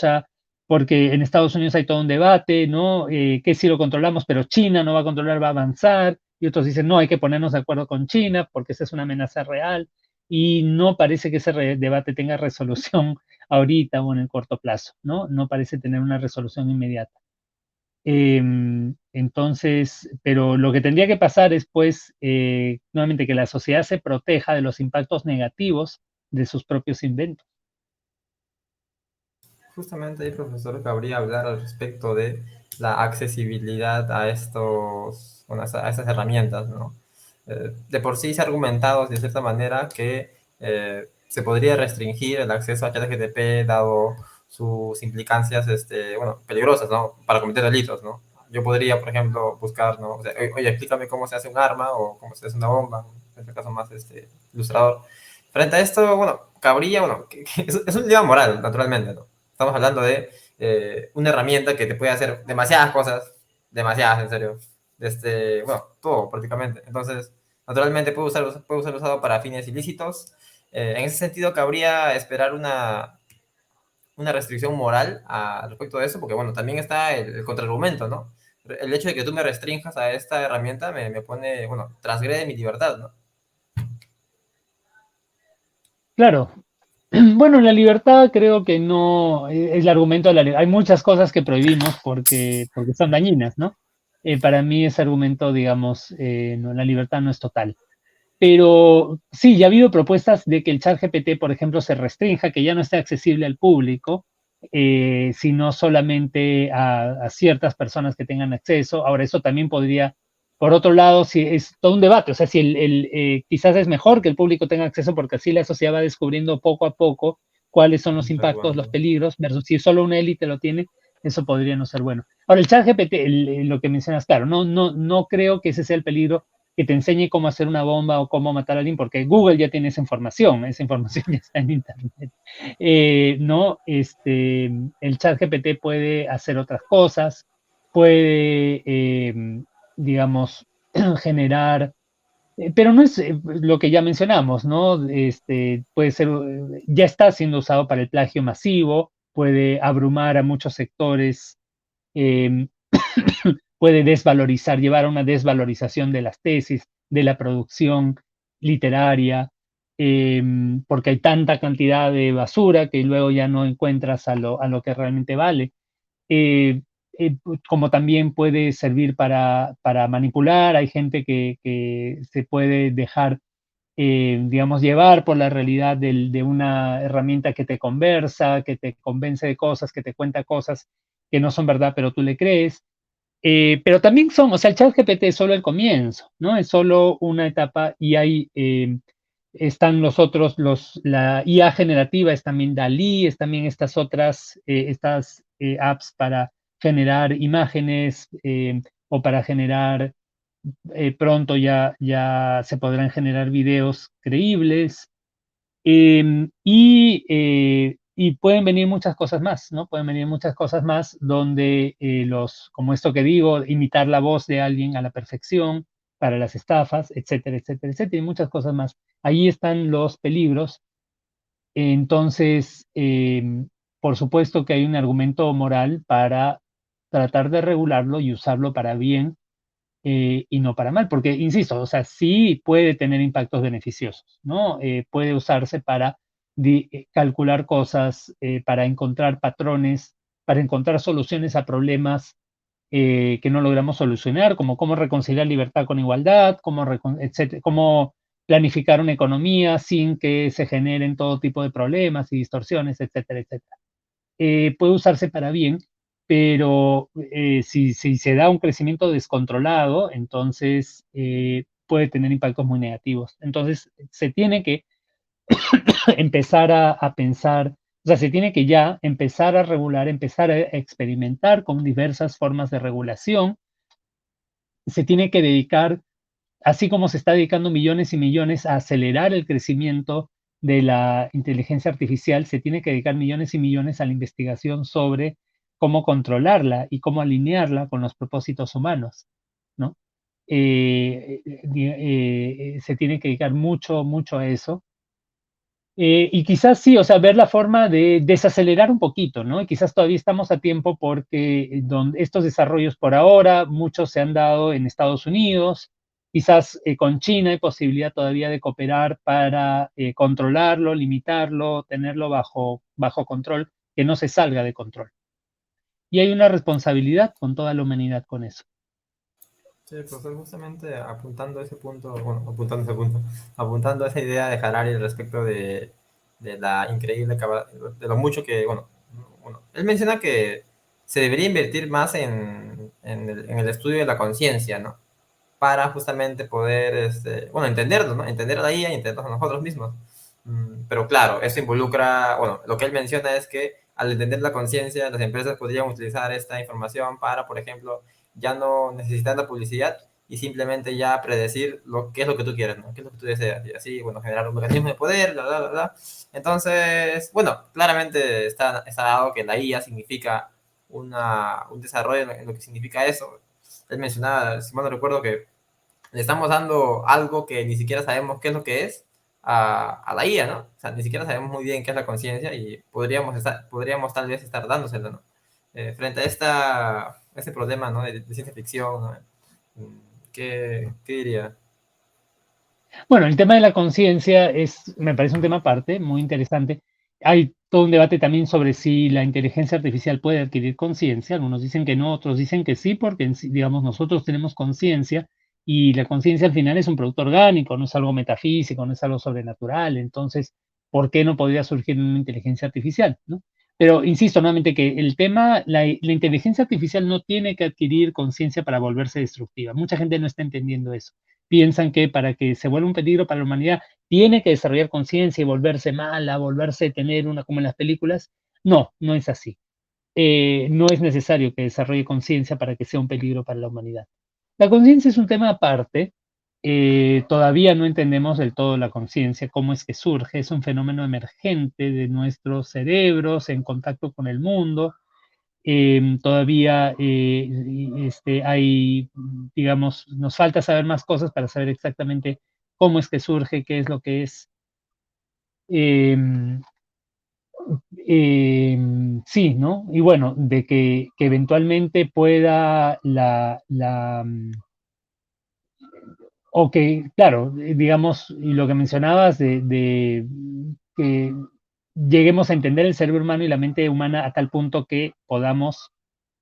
porque en Estados Unidos hay todo un debate, ¿no? Que si lo controlamos, pero China no va a controlar, va a avanzar, y otros dicen, no, hay que ponernos de acuerdo con China porque esa es una amenaza real, y no parece que ese debate tenga resolución ahorita o en el corto plazo, ¿no? No parece tener una resolución inmediata. Entonces, pero lo que tendría que pasar es, pues, nuevamente, que la sociedad se proteja de los impactos negativos de sus propios inventos. Justamente ahí, profesor, cabría hablar al respecto de la accesibilidad a bueno, a estas herramientas, ¿no? De por sí se ha argumentado de cierta manera que se podría restringir el acceso a ChatGPT dado sus implicancias, bueno, peligrosas, ¿no? Para cometer delitos, ¿no? Yo podría, por ejemplo, buscar, ¿no? O sea, oye, explícame cómo se hace un arma o cómo se hace una bomba, en este caso más ilustrador. Frente a esto, bueno, cabría, bueno, es un dilema moral, naturalmente, ¿no? Estamos hablando de una herramienta que te puede hacer demasiadas cosas, demasiadas, en serio. Bueno, todo prácticamente. Entonces, naturalmente puede ser usado para fines ilícitos. En ese sentido, cabría esperar una restricción moral respecto de eso, porque bueno, también está el contraargumento, ¿no? El hecho de que tú me restrinjas a esta herramienta me pone, bueno, transgrede mi libertad, ¿no? Claro. Bueno, la libertad creo que no es el argumento de la libertad. Hay muchas cosas que prohibimos porque son dañinas, ¿no? Para mí ese argumento, digamos, no, la libertad no es total. Pero sí, ya ha habido propuestas de que el ChatGPT, por ejemplo, se restrinja, que ya no esté accesible al público, sino solamente a ciertas personas que tengan acceso. Ahora, eso también podría, por otro lado, si es todo un debate, o sea, si quizás es mejor que el público tenga acceso porque así la sociedad va descubriendo poco a poco cuáles son los Tal impactos, los cual. peligros, versus si solo una élite lo tiene, eso podría no ser bueno. Ahora, el ChatGPT, lo que mencionas, claro, no creo que ese sea el peligro que te enseñe cómo hacer una bomba o cómo matar a alguien, porque Google ya tiene esa información ya está en Internet. No, el chat GPT puede hacer otras cosas, puede, digamos, generar, pero no es lo que ya mencionamos, ¿no? Puede ser, ya está siendo usado para el plagio masivo, puede abrumar a muchos sectores, eh, puede desvalorizar, llevar a una desvalorización de las tesis, de la producción literaria, porque hay tanta cantidad de basura que luego ya no encuentras a lo que realmente vale. Eh, Como también puede servir para manipular, hay gente que se puede dejar, digamos, llevar por la realidad de una herramienta que te conversa, que te convence de cosas, que te cuenta cosas que no son verdad, pero tú le crees. Pero también son, o sea, el ChatGPT es solo el comienzo, ¿no? Es solo una etapa y hay, están los otros, la IA generativa, es también DALL-E, es también estas otras, estas apps para generar imágenes o para generar, pronto ya se podrán generar videos creíbles. Y pueden venir muchas cosas más, ¿no? Pueden venir muchas cosas más donde como esto que digo, imitar la voz de alguien a la perfección para las estafas, etcétera, etcétera, etcétera, y muchas cosas más. Ahí están los peligros. Entonces, por supuesto que hay un argumento moral para tratar de regularlo y usarlo para bien, y no para mal, porque, insisto, o sea, sí puede tener impactos beneficiosos, ¿no? Puede usarse para calcular cosas, para encontrar patrones, para encontrar soluciones a problemas que no logramos solucionar, como cómo reconciliar libertad con igualdad, etcétera, cómo planificar una economía sin que se generen todo tipo de problemas y distorsiones, etcétera, etcétera. Puede usarse para bien, pero si se da un crecimiento descontrolado, entonces puede tener impactos muy negativos. Entonces se tiene que empezar a pensar, o sea, se tiene que ya empezar a regular, empezar a experimentar con diversas formas de regulación. Se tiene que dedicar, así como se está dedicando millones y millones a acelerar el crecimiento de la inteligencia artificial, se tiene que dedicar millones y millones a la investigación sobre cómo controlarla y cómo alinearla con los propósitos humanos, ¿no? Se tiene que dedicar mucho, mucho a eso. Y quizás sí, o sea, ver la forma de desacelerar un poquito, ¿no? Y quizás todavía estamos a tiempo porque estos desarrollos por ahora, muchos se han dado en Estados Unidos, quizás con China hay posibilidad todavía de cooperar para controlarlo, limitarlo, tenerlo bajo control, que no se salga de control. Y hay una responsabilidad con toda la humanidad con eso. Sí, profesor, justamente apuntando a ese punto, bueno, apuntando a ese punto, apuntando a esa idea de Harari respecto de la increíble, de lo mucho que, bueno, él menciona que se debería invertir más en el estudio de la conciencia, ¿no? Para justamente poder, bueno, entendernos, ¿no? Entender a la IA y entendernos a nosotros mismos. Pero claro, eso involucra, bueno, lo que él menciona es que al entender la conciencia, las empresas podrían utilizar esta información para, por ejemplo, ya no necesitar la publicidad, y simplemente ya predecir qué es lo que tú quieres, ¿no? Qué es lo que tú deseas. Y así, bueno, generar un mecanismo de poder, bla, bla, bla, bla. Entonces, bueno, claramente está dado que la IA significa un desarrollo en lo que significa eso. Él mencionaba, si mal no recuerdo, que le estamos dando algo que ni siquiera sabemos qué es lo que es a la IA, ¿no? O sea, ni siquiera sabemos muy bien qué es la conciencia y podríamos tal vez estar dándosela, ¿no? Frente a este problema, ¿no? De ciencia ficción, ¿no? ¿Qué diría? Bueno, el tema de la conciencia me parece un tema aparte, muy interesante. Hay todo un debate también sobre si la inteligencia artificial puede adquirir conciencia. Algunos dicen que no, otros dicen que sí, porque digamos, nosotros tenemos conciencia y la conciencia al final es un producto orgánico, no es algo metafísico, no es algo sobrenatural. Entonces, ¿por qué no podría surgir una inteligencia artificial? ¿No? Pero insisto nuevamente que el tema, la inteligencia artificial no tiene que adquirir conciencia para volverse destructiva. Mucha gente no está entendiendo eso. Piensan que para que se vuelva un peligro para la humanidad tiene que desarrollar conciencia y volverse mala, volverse tener una como en las películas. No, no es así. No es necesario que desarrolle conciencia para que sea un peligro para la humanidad. La conciencia es un tema aparte. Todavía no entendemos del todo la conciencia, cómo es que surge. Es un fenómeno emergente de nuestros cerebros en contacto con el mundo. Todavía hay, digamos, nos falta saber más cosas para saber exactamente cómo es que surge, qué es lo que es. Em, sí, ¿no? Y bueno, de que eventualmente pueda o que, claro, digamos, y lo que mencionabas de que lleguemos a entender el cerebro humano y la mente humana a tal punto que podamos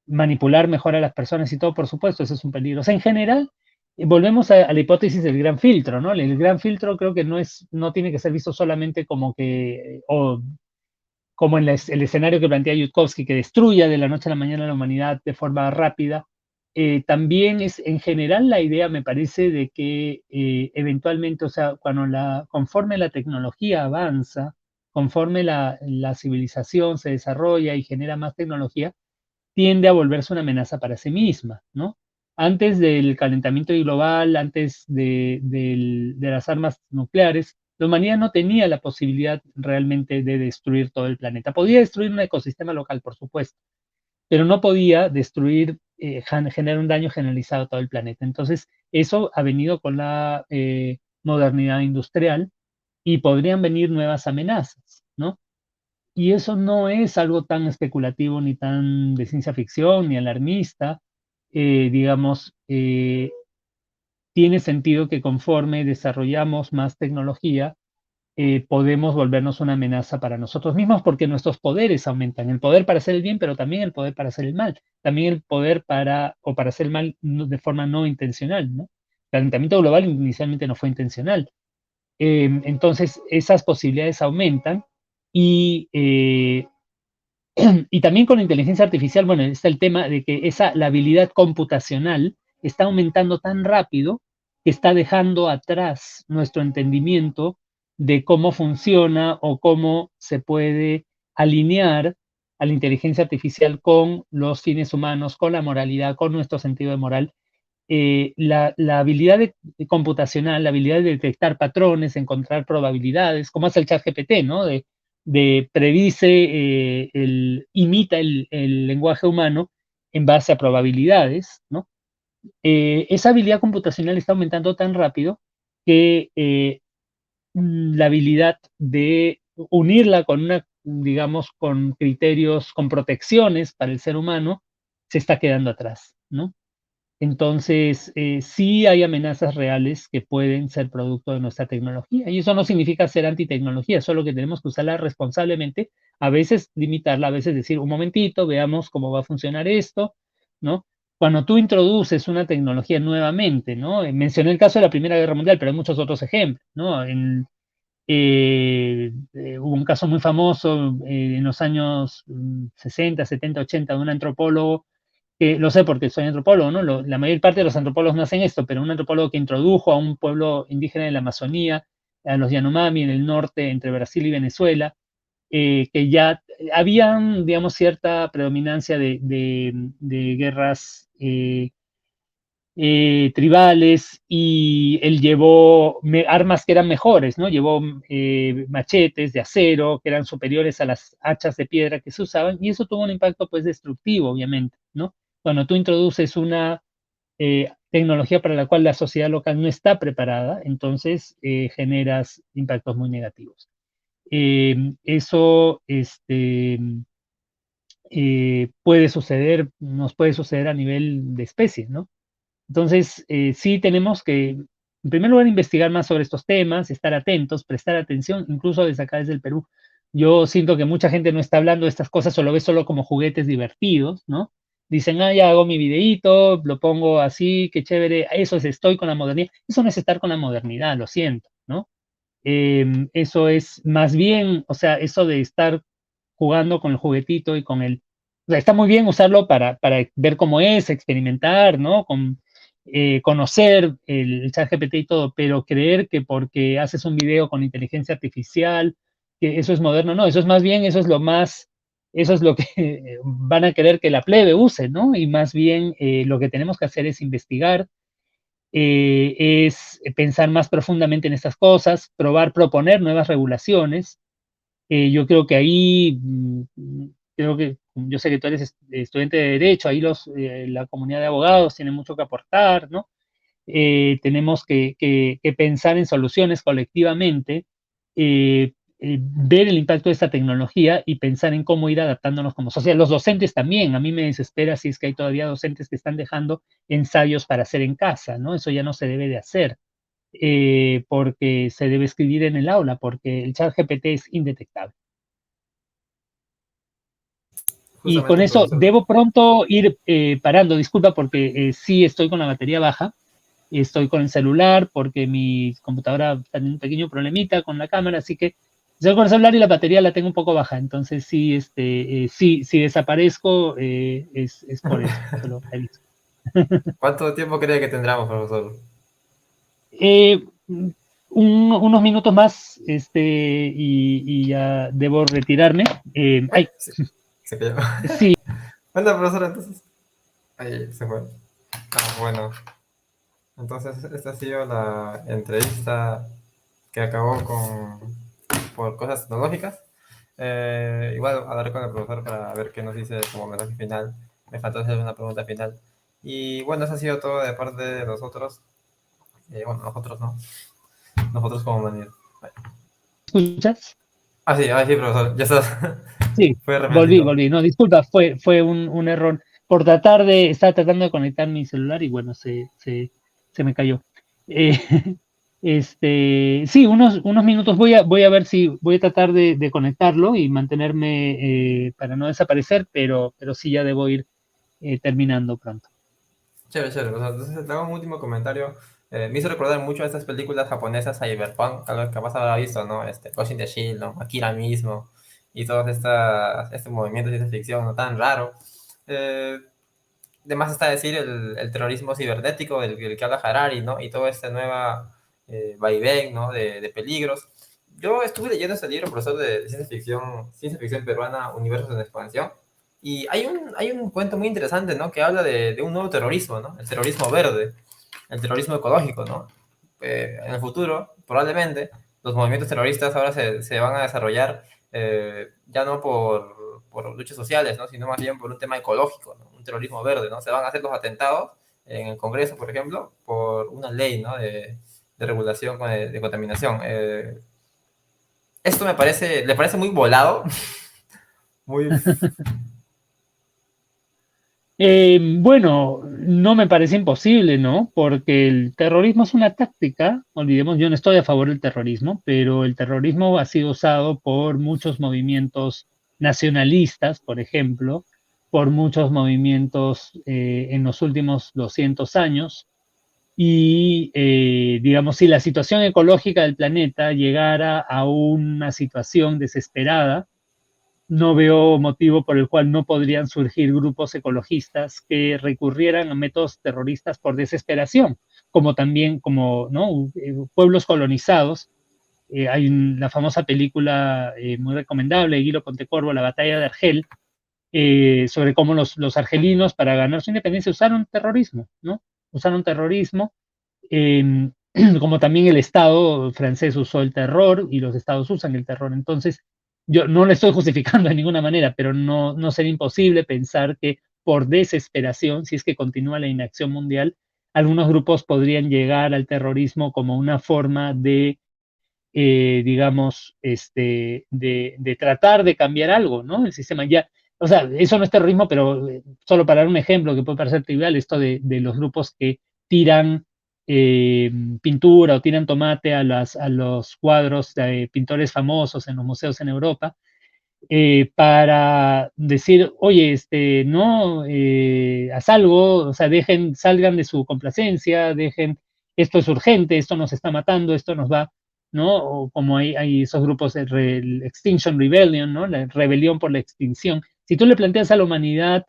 manipular mejor a las personas y todo, por supuesto, eso es un peligro. O sea, en general, volvemos a la hipótesis del gran filtro, ¿no? El gran filtro creo que no tiene que ser visto solamente como que, o como en el escenario que plantea Yudkowsky, que destruya de la noche a la mañana a la humanidad de forma rápida. También es, en general, la idea, me parece, de que eventualmente, o sea, conforme la tecnología avanza, conforme la civilización se desarrolla y genera más tecnología, tiende a volverse una amenaza para sí misma, ¿no? Antes del calentamiento global, antes de las armas nucleares, la humanidad no tenía la posibilidad realmente de destruir todo el planeta. Podía destruir un ecosistema local, por supuesto, pero no podía destruir, generar un daño generalizado a todo el planeta. Entonces, eso ha venido con la modernidad industrial y podrían venir nuevas amenazas, ¿no? Y eso no es algo tan especulativo ni tan de ciencia ficción ni alarmista. Digamos, tiene sentido que conforme desarrollamos más tecnología, podemos volvernos una amenaza para nosotros mismos porque nuestros poderes aumentan. El poder para hacer el bien, pero también el poder para hacer el mal. También el poder para hacer el mal de forma no intencional, ¿no? El calentamiento global inicialmente no fue intencional. Entonces, esas posibilidades aumentan y y también con la inteligencia artificial, bueno, está el tema de que la habilidad computacional está aumentando tan rápido que está dejando atrás nuestro entendimiento de cómo funciona o cómo se puede alinear a la inteligencia artificial con los fines humanos, con la moralidad, con nuestro sentido de moral. La habilidad computacional, la habilidad de detectar patrones, encontrar probabilidades, como hace el chat GPT, ¿no? Predice, imita el lenguaje humano en base a probabilidades, ¿no? Esa habilidad computacional está aumentando tan rápido que la habilidad de unirla con digamos, con criterios, con protecciones para el ser humano, se está quedando atrás, ¿no? Entonces, sí hay amenazas reales que pueden ser producto de nuestra tecnología. Y eso no significa ser antitecnología, solo que tenemos que usarla responsablemente, a veces limitarla, a veces decir, un momentito, veamos cómo va a funcionar esto, ¿no? Cuando tú introduces una tecnología nuevamente, ¿no? Mencioné el caso de la Primera Guerra Mundial, pero hay muchos otros ejemplos, ¿no? Hubo un caso muy famoso en los años 60, 70, 80 de un antropólogo que lo sé porque soy antropólogo, ¿no? La mayor parte de los antropólogos no hacen esto, pero un antropólogo que introdujo a un pueblo indígena de la Amazonía, a los Yanomami en el norte, entre Brasil y Venezuela, que ya habían, digamos, cierta predominancia de guerras tribales, y él llevó armas que eran mejores, ¿no? Llevó machetes de acero que eran superiores a las hachas de piedra que se usaban, y eso tuvo un impacto pues destructivo, obviamente, ¿no? Cuando tú introduces una tecnología para la cual la sociedad local no está preparada, entonces generas impactos muy negativos. Eso puede suceder, nos puede suceder a nivel de especie, ¿no? Entonces, sí tenemos que, en primer lugar, investigar más sobre estos temas, estar atentos, prestar atención, incluso desde acá, desde el Perú. Yo siento que mucha gente no está hablando de estas cosas o lo ve solo como juguetes divertidos, ¿no? Dicen, ah, ya hago mi videíto, lo pongo así, qué chévere, eso es, estoy con la modernidad. Eso no es estar con la modernidad, lo siento, ¿no? Eso es más bien, o sea, eso de estar jugando con el juguetito y con el, o sea, está muy bien usarlo para ver cómo es, experimentar, ¿no? Conocer el ChatGPT y todo, pero creer que porque haces un video con inteligencia artificial, que eso es moderno, no, eso es más bien, eso es lo que van a querer que la plebe use, ¿no? Y más bien lo que tenemos que hacer es investigar, es pensar más profundamente en estas cosas, probar, proponer nuevas regulaciones. Yo creo que ahí, creo que, yo sé que tú eres estudiante de Derecho, ahí la comunidad de abogados tiene mucho que aportar, ¿no? Tenemos que pensar en soluciones colectivamente, ver el impacto de esta tecnología y pensar en cómo ir adaptándonos como sociedad. Los docentes también, a mí me desespera si es que hay todavía docentes que están dejando ensayos para hacer en casa, ¿no? Eso ya no se debe de hacer, porque se debe escribir en el aula, porque el chat GPT es indetectable. Y con Justamente, eso profesor. debo pronto ir parando, disculpa porque sí estoy con la batería baja, estoy con el celular porque mi computadora tiene un pequeño problemita con la cámara, así que estoy con el celular y la batería la tengo un poco baja, entonces sí, sí, si desaparezco es por eso, solo aviso. ¿Cuánto tiempo cree que tendremos, profesor? Eh, unos minutos más y ya debo retirarme. Ay, Ay, sí, se cayó. sí, Bueno, profesor, entonces. Ahí se fue. Ah, bueno. Entonces, esta ha sido la entrevista que acabó por cosas tecnológicas. Igual hablaré con el profesor para ver qué nos dice como mensaje final. Me faltó hacer una pregunta final. Y bueno, eso ha sido todo de parte de nosotros. Bueno, nosotros no. Nosotros como humanidad. ¿escuchas? Ah, sí, profesor. Ya está. Sí, Fue volví, repentino. volví. No, disculpa, fue un error. Estaba tratando de conectar mi celular y bueno, se me cayó. Eh, sí, unos minutos. Voy a ver si voy a tratar de conectarlo y mantenerme para no desaparecer, pero sí ya debo ir terminando pronto. Chévere, chévere. Profesor. Entonces, te hago un último comentario. Me hizo recordar mucho a estas películas japonesas, Cyberpunk, algo que capaz habrá visto, ¿no? Ghost in the Shield, ¿no? Akira mismo, y todos este movimiento de ciencia ficción, ¿no? Tan raro. Eh, Además está decir el terrorismo cibernético del que habla Harari, ¿no? Y todo este nueva vaivén, ¿no? De peligros. Yo estuve leyendo este libro, profesor, de ciencia ficción peruana, Universos en Expansión, y hay un cuento muy interesante, ¿no? Que habla de un nuevo terrorismo, ¿no? El terrorismo verde, el terrorismo ecológico, ¿no? En el futuro, probablemente, los movimientos terroristas ahora se van a desarrollar ya no por luchas sociales, ¿no? Sino más bien por un tema ecológico, ¿no? Un terrorismo verde, ¿no? Se van a hacer los atentados en el Congreso, por ejemplo, por una ley, ¿no? De regulación de contaminación. Esto le parece muy volado, muy... Bueno, no me parece imposible, ¿no? Porque el terrorismo es una táctica, olvidemos, yo no estoy a favor del terrorismo, pero el terrorismo ha sido usado por muchos movimientos nacionalistas, por ejemplo, por muchos movimientos en los últimos 200 años, y digamos, si la situación ecológica del planeta llegara a una situación desesperada, no veo motivo por el cual no podrían surgir grupos ecologistas que recurrieran a métodos terroristas por desesperación, como también como, ¿no? Pueblos colonizados. La famosa película muy recomendable de Guilo Pontecorvo, La batalla de Argel, sobre cómo los argelinos para ganar su independencia usaron terrorismo, ¿no? usaron terrorismo, eh, como también el Estado francés usó el terror y los estados usan el terror. Entonces, yo no le estoy justificando de ninguna manera, pero no sería imposible pensar que por desesperación, si es que continúa la inacción mundial, algunos grupos podrían llegar al terrorismo como una forma de, digamos, de tratar de cambiar algo, ¿no? El sistema ya, o sea, eso no es terrorismo, pero solo para dar un ejemplo que puede parecer trivial, esto de los grupos que tiran pintura o tiran tomate a los cuadros de pintores famosos en los museos en Europa, para decir, oye, no, haz algo, o sea, dejen, salgan de su complacencia, dejen, esto es urgente, esto nos está matando, esto nos va, ¿no? O como hay esos grupos de Extinction Rebellion, ¿no? La rebelión por la extinción. Si tú le planteas a la humanidad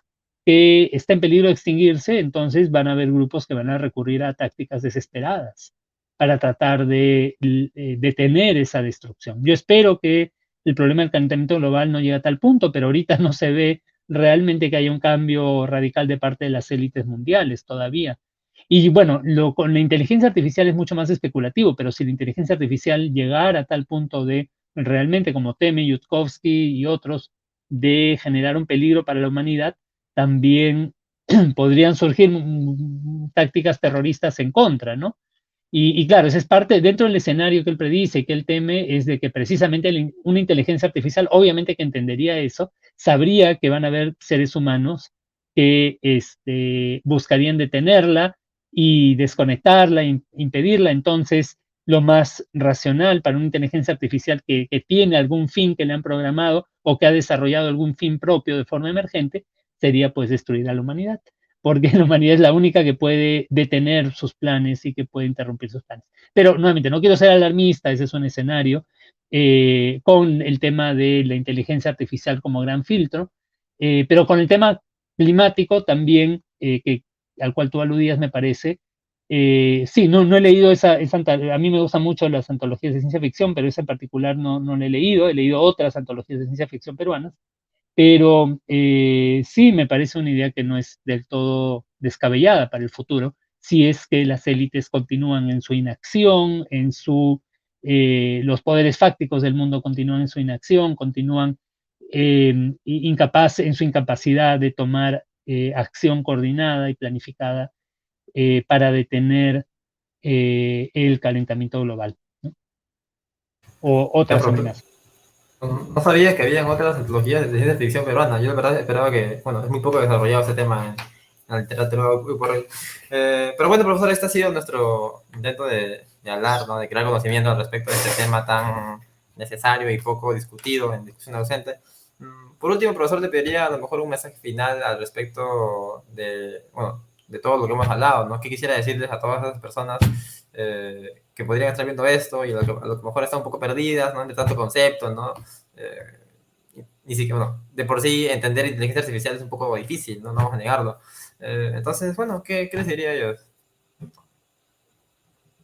que está en peligro de extinguirse, entonces van a haber grupos que van a recurrir a tácticas desesperadas para tratar de detener esa destrucción. Yo espero que el problema del calentamiento global no llega a tal punto, pero ahorita no se ve realmente que haya un cambio radical de parte de las élites mundiales todavía. Y bueno, con la inteligencia artificial es mucho más especulativo, pero si la inteligencia artificial llegara a tal punto de realmente, como teme Yudkowsky y otros, de generar un peligro para la humanidad, también podrían surgir tácticas terroristas en contra, ¿no? Y claro, esa es parte, dentro del escenario que él predice, que él teme, es de que precisamente una inteligencia artificial, obviamente que entendería eso, sabría que van a haber seres humanos que buscarían detenerla y desconectarla, impedirla. Entonces, lo más racional para una inteligencia artificial que tiene algún fin que le han programado o que ha desarrollado algún fin propio de forma emergente, sería pues destruir a la humanidad, porque la humanidad es la única que puede detener sus planes y que puede interrumpir sus planes. Pero nuevamente, no quiero ser alarmista, ese es un escenario, con el tema de la inteligencia artificial como gran filtro, pero con el tema climático también, al cual tú aludías, me parece. Sí, no he leído a mí me gustan mucho las antologías de ciencia ficción, pero esa en particular no la he leído otras antologías de ciencia ficción peruanas, pero sí me parece una idea que no es del todo descabellada para el futuro, si es que las élites continúan en su inacción, los poderes fácticos del mundo continúan en su inacción, continúan en su incapacidad de tomar acción coordinada y planificada para detener el calentamiento global, ¿no? O Ya, otras pero amenazas. no sabía que habían otras antologías de ciencia ficción peruana. Yo la verdad esperaba que, bueno, es muy poco desarrollado ese tema en la literatura hoy por hoy. Pero bueno, profesor, este ha sido nuestro intento de hablar, ¿no? De crear conocimiento al respecto de este tema tan necesario y poco discutido en discusión docente. Por último, profesor, le pediría a lo mejor un mensaje final al respecto de, bueno, de todo lo que hemos hablado, ¿no? ¿Qué quisiera decirles a todas esas personas que podrían estar viendo esto y a lo que mejor están un poco perdidas, ¿no? Entre tanto concepto, ¿no? Ni siquiera, bueno, de por sí entender inteligencia artificial es un poco difícil, no vamos a negarlo. Entonces, bueno, ¿qué les diría a ellos?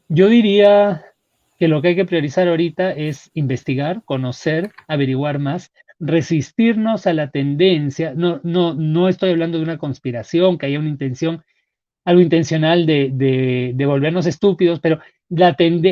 Yo diría que lo que hay que priorizar ahorita es investigar, conocer, averiguar más, resistirnos a la tendencia. No estoy hablando de una conspiración, que haya una intención, algo intencional de volvernos estúpidos, pero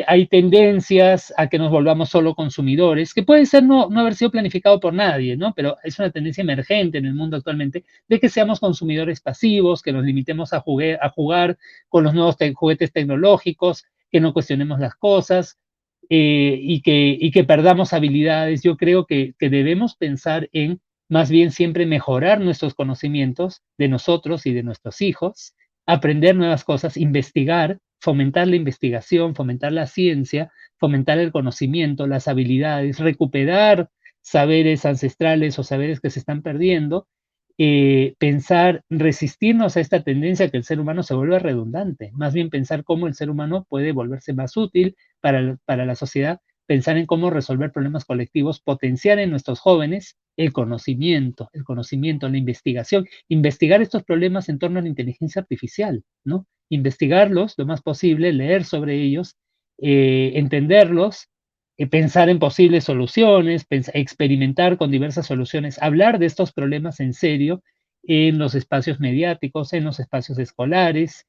hay tendencias a que nos volvamos solo consumidores, que puede ser no haber sido planificado por nadie, ¿no? Pero es una tendencia emergente en el mundo actualmente de que seamos consumidores pasivos, que nos limitemos a jugar con los nuevos juguetes tecnológicos, que no cuestionemos las cosas, y que perdamos habilidades. Yo creo que debemos pensar en más bien siempre mejorar nuestros conocimientos de nosotros y de nuestros hijos, aprender nuevas cosas, investigar, fomentar la investigación, fomentar la ciencia, fomentar el conocimiento, las habilidades, recuperar saberes ancestrales o saberes que se están perdiendo, pensar, resistirnos a esta tendencia que el ser humano se vuelva redundante, más bien pensar cómo el ser humano puede volverse más útil para la sociedad, pensar en cómo resolver problemas colectivos, potenciar en nuestros jóvenes el conocimiento, la investigación, investigar estos problemas en torno a la inteligencia artificial, ¿no? Investigarlos lo más posible, leer sobre ellos, entenderlos, pensar en posibles soluciones, experimentar con diversas soluciones, hablar de estos problemas en serio en los espacios mediáticos, en los espacios escolares,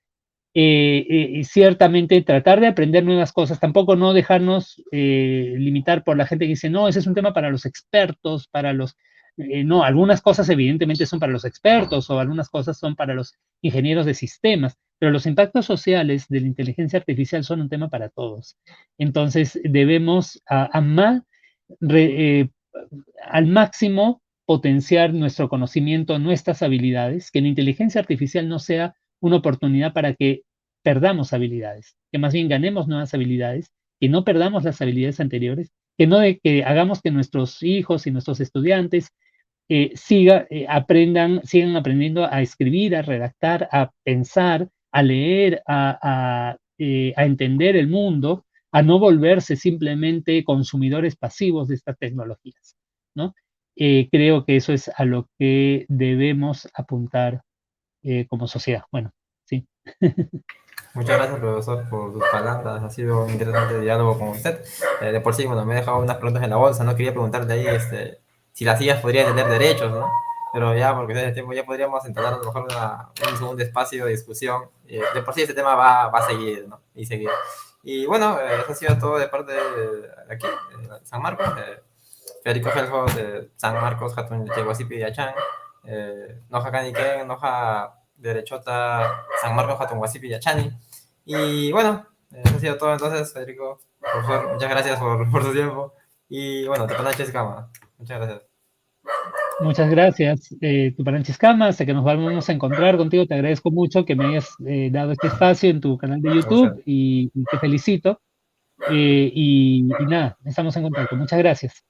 Y ciertamente tratar de aprender nuevas cosas, tampoco no dejarnos limitar por la gente que dice, no, ese es un tema para los expertos, para los... no, algunas cosas evidentemente son para los expertos o algunas cosas son para los ingenieros de sistemas, pero los impactos sociales de la inteligencia artificial son un tema para todos. Entonces debemos re- eh, al máximo potenciar nuestro conocimiento, nuestras habilidades, que la inteligencia artificial no sea una oportunidad para que perdamos habilidades, que más bien ganemos nuevas habilidades, que no perdamos las habilidades anteriores, que no de que hagamos que nuestros hijos y nuestros estudiantes sigan aprendiendo a escribir, a redactar, a pensar, a leer, a entender el mundo, a no volverse simplemente consumidores pasivos de estas tecnologías, ¿no? Creo que eso es a lo que debemos apuntar como sociedad. Bueno, sí. Muchas gracias, profesor, por sus palabras. Ha sido un interesante diálogo con usted. De por sí, bueno, me he dejado unas preguntas en la bolsa. No quería preguntarle ahí si las sillas podrían tener derechos, ¿no? Pero ya, porque desde el tiempo ya podríamos entablar a lo mejor un segundo espacio de discusión. De por sí, este tema va a seguir, ¿no? Y seguir. Y bueno, eso ha sido todo de parte de aquí, de San Marcos. Federico Helfo de San Marcos, Hatun Cheguasipi y Achán. Noja Caniquén, Noja Derechota, San Marcos, Hatun Guasipi y Achani. Y bueno, eso ha sido todo entonces, Federico. Profesor, muchas gracias por su tiempo. Y bueno, te panaches cama. Muchas gracias. Muchas gracias, Tuparanchis-Cama, hasta que nos vamos a encontrar contigo. Te agradezco mucho que me hayas dado este espacio en tu canal de YouTube y te felicito. Y nada, estamos en contacto. Muchas gracias.